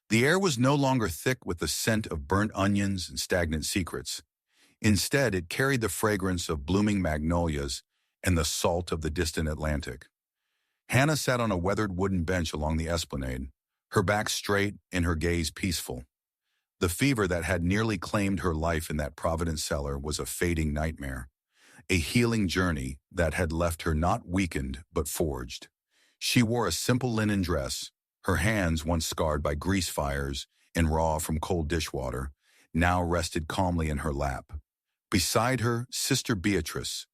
The air was no longer thick with the scent of burnt onions and stagnant secrets. Instead, it carried the fragrance of blooming magnolias and the salt of the distant Atlantic. Hannah sat on a weathered wooden bench along the esplanade, her back straight and her gaze peaceful. The fever that had nearly claimed her life in that Providence cellar was a fading nightmare, a healing journey that had left her not weakened but forged. She wore a simple linen dress, her hands, once scarred by grease fires and raw from cold dishwater, now rested calmly in her lap. Beside her, Sister Beatrice,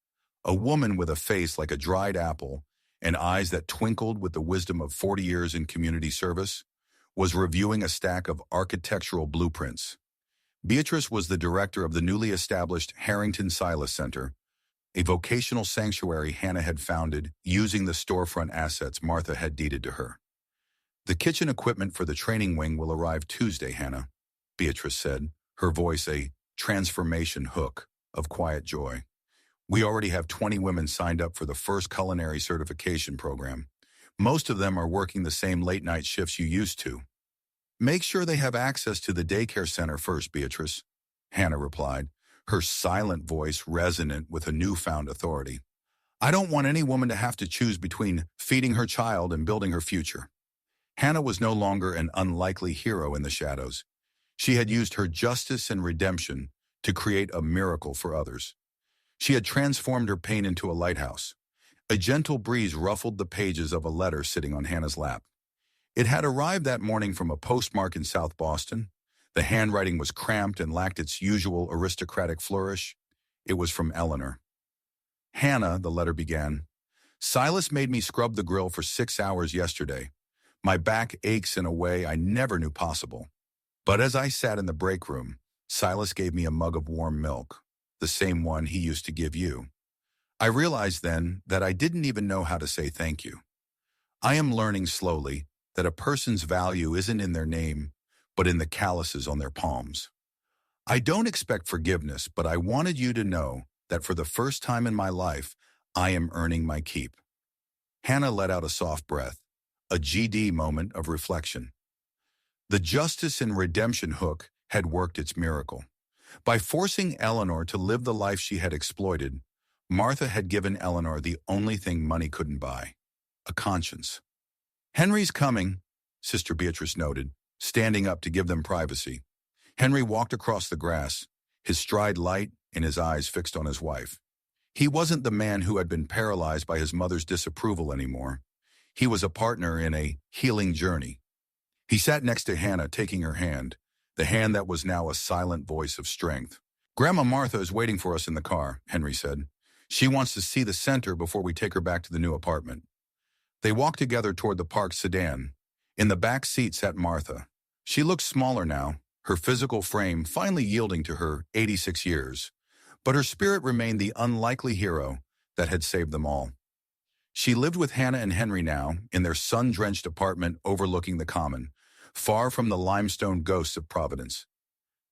a woman with a face like a dried apple and eyes that twinkled with the wisdom of 40 years in community service, was reviewing a stack of architectural blueprints. Beatrice was the director of the newly established Harrington Silas Center, a vocational sanctuary Hannah had founded using the storefront assets Martha had deeded to her. "The kitchen equipment for the training wing will arrive Tuesday, Hannah," Beatrice said, her voice a transformation hook of quiet joy. "We already have 20 women signed up for the first culinary certification program. Most of them are working the same late-night shifts you used to." "Make sure they have access to the daycare center first, Beatrice," Hannah replied, her silent voice resonant with a newfound authority. "I don't want any woman to have to choose between feeding her child and building her future." Hannah was no longer an unlikely hero in the shadows. She had used her justice and redemption to create a miracle for others. She had transformed her pain into a lighthouse. A gentle breeze ruffled the pages of a letter sitting on Hannah's lap. It had arrived that morning from a postmark in South Boston. The handwriting was cramped and lacked its usual aristocratic flourish. It was from Eleanor. "Hannah," the letter began, "Silas made me scrub the grill for 6 hours yesterday. My back aches in a way I never knew possible. But as I sat in the break room, Silas gave me a mug of warm milk, the same one he used to give you. I realized then that I didn't even know how to say thank you. I am learning slowly that a person's value isn't in their name, but in the calluses on their palms. I don't expect forgiveness, but I wanted you to know that for the first time in my life, I am earning my keep." Hannah let out a soft breath, a GD moment of reflection. The justice and redemption hook had worked its miracle. By forcing Eleanor to live the life she had exploited, Martha had given Eleanor the only thing money couldn't buy, a conscience. "Henry's coming," Sister Beatrice noted, standing up to give them privacy. Henry walked across the grass, his stride light and his eyes fixed on his wife. He wasn't the man who had been paralyzed by his mother's disapproval anymore. He was a partner in a healing journey. He sat next to Hannah, taking her hand, the hand that was now a silent voice of strength. "Grandma Martha is waiting for us in the car," Henry said. "She wants to see the center before we take her back to the new apartment." They walked together toward the parked sedan. In the back seat sat Martha. She looked smaller now, her physical frame finally yielding to her 86 years. But her spirit remained the unlikely hero that had saved them all. She lived with Hannah and Henry now in their sun-drenched apartment overlooking the common, far from the limestone ghosts of Providence.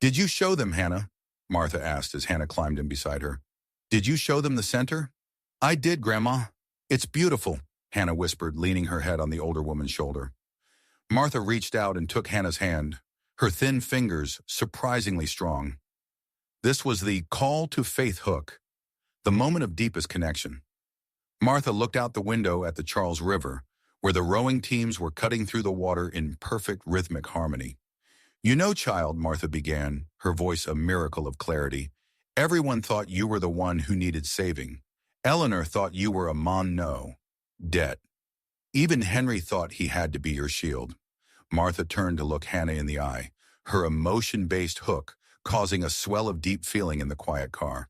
"Did you show them, Hannah?" Martha asked as Hannah climbed in beside her. "Did you show them the center?" "I did, Grandma. It's beautiful," Hannah whispered, leaning her head on the older woman's shoulder. Martha reached out and took Hannah's hand, her thin fingers surprisingly strong. This was the call to faith hook, the moment of deepest connection. Martha looked out the window at the Charles River, where the rowing teams were cutting through the water in perfect rhythmic harmony. "You know, child," Martha began, her voice a miracle of clarity, "everyone thought you were the one who needed saving. Eleanor thought you were a mon debt. Even Henry thought he had to be your shield." Martha turned to look Hannah in the eye, her emotion-based hook causing a swell of deep feeling in the quiet car.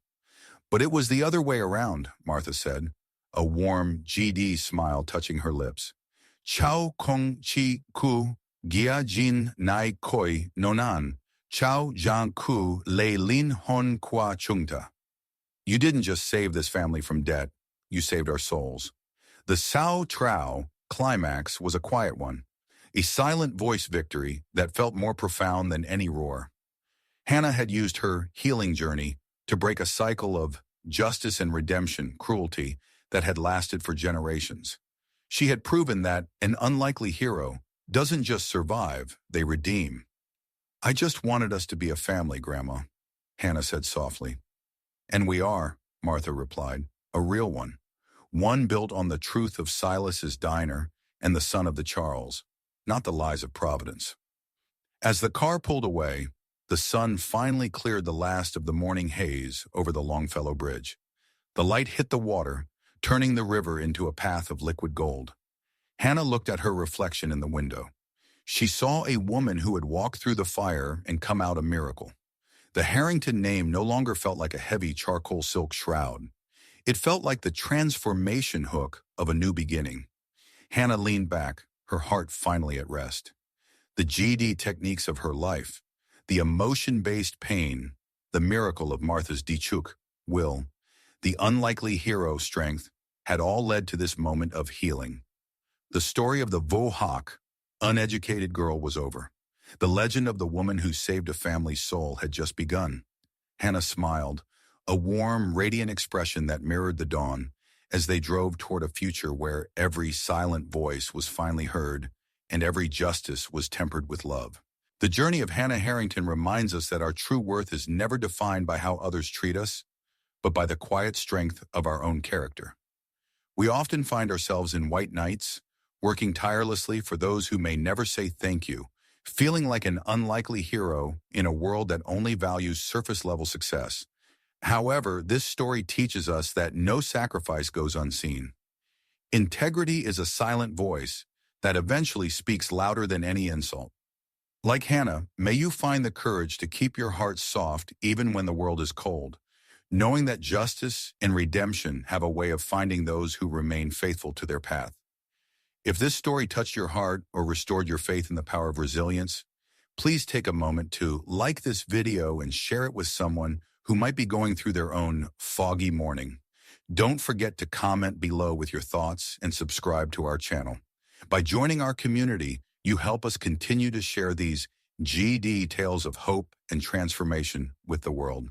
"But it was the other way around," Martha said, a warm GD smile touching her lips. "Chao Kong Chi Ku Gia jin nai koi nonan, chao jiang ku le lin hon qua chungta. You didn't just save this family from debt, you saved our souls. The Sao Trao climax was a quiet one, a silent voice victory that felt more profound than any roar. Hannah had used her healing journey to break a cycle of justice and redemption, cruelty, that had lasted for generations. She had proven that an unlikely hero doesn't just survive, they redeem. I just wanted us to be a family, Grandma, Hannah said softly. And we are, Martha replied, a real one. One built on the truth of Silas's diner and the son of the Charles, not the lies of Providence. As the car pulled away, the sun finally cleared the last of the morning haze over the Longfellow Bridge. The light hit the water, turning the river into a path of liquid gold. Hannah looked at her reflection in the window. She saw a woman who had walked through the fire and come out a miracle. The Harrington name no longer felt like a heavy charcoal silk shroud. It felt like the transformation hook of a new beginning. Hannah leaned back, her heart finally at rest. The GD techniques of her life, the emotion-based pain, the miracle of Martha's Dichuk, will, the unlikely hero strength, had all led to this moment of healing. The story of the Vohak, uneducated girl was over. The legend of the woman who saved a family's soul had just begun. Hannah smiled, a warm, radiant expression that mirrored the dawn, as they drove toward a future where every silent voice was finally heard and every justice was tempered with love. The journey of Hannah Harrington reminds us that our true worth is never defined by how others treat us, but by the quiet strength of our own character. We often find ourselves in white nights, working tirelessly for those who may never say thank you, feeling like an unlikely hero in a world that only values surface-level success. However, this story teaches us that no sacrifice goes unseen. Integrity is a silent voice that eventually speaks louder than any insult. Like Hannah, may you find the courage to keep your heart soft even when the world is cold, knowing that justice and redemption have a way of finding those who remain faithful to their path. If this story touched your heart or restored your faith in the power of resilience, please take a moment to like this video and share it with someone who might be going through their own foggy morning. Don't forget to comment below with your thoughts and subscribe to our channel. By joining our community, you help us continue to share these GD tales of hope and transformation with the world.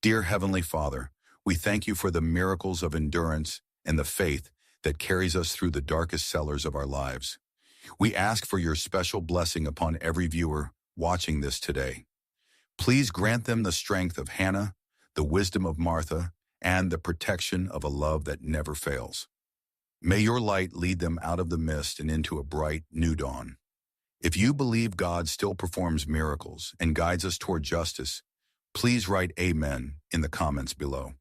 Dear Heavenly Father, we thank you for the miracles of endurance and the faith that carries us through the darkest cellars of our lives. We ask for your special blessing upon every viewer watching this today. Please grant them the strength of Hannah, the wisdom of Martha, and the protection of a love that never fails. May your light lead them out of the mist and into a bright, new dawn. If you believe God still performs miracles and guides us toward justice, please write Amen in the comments below.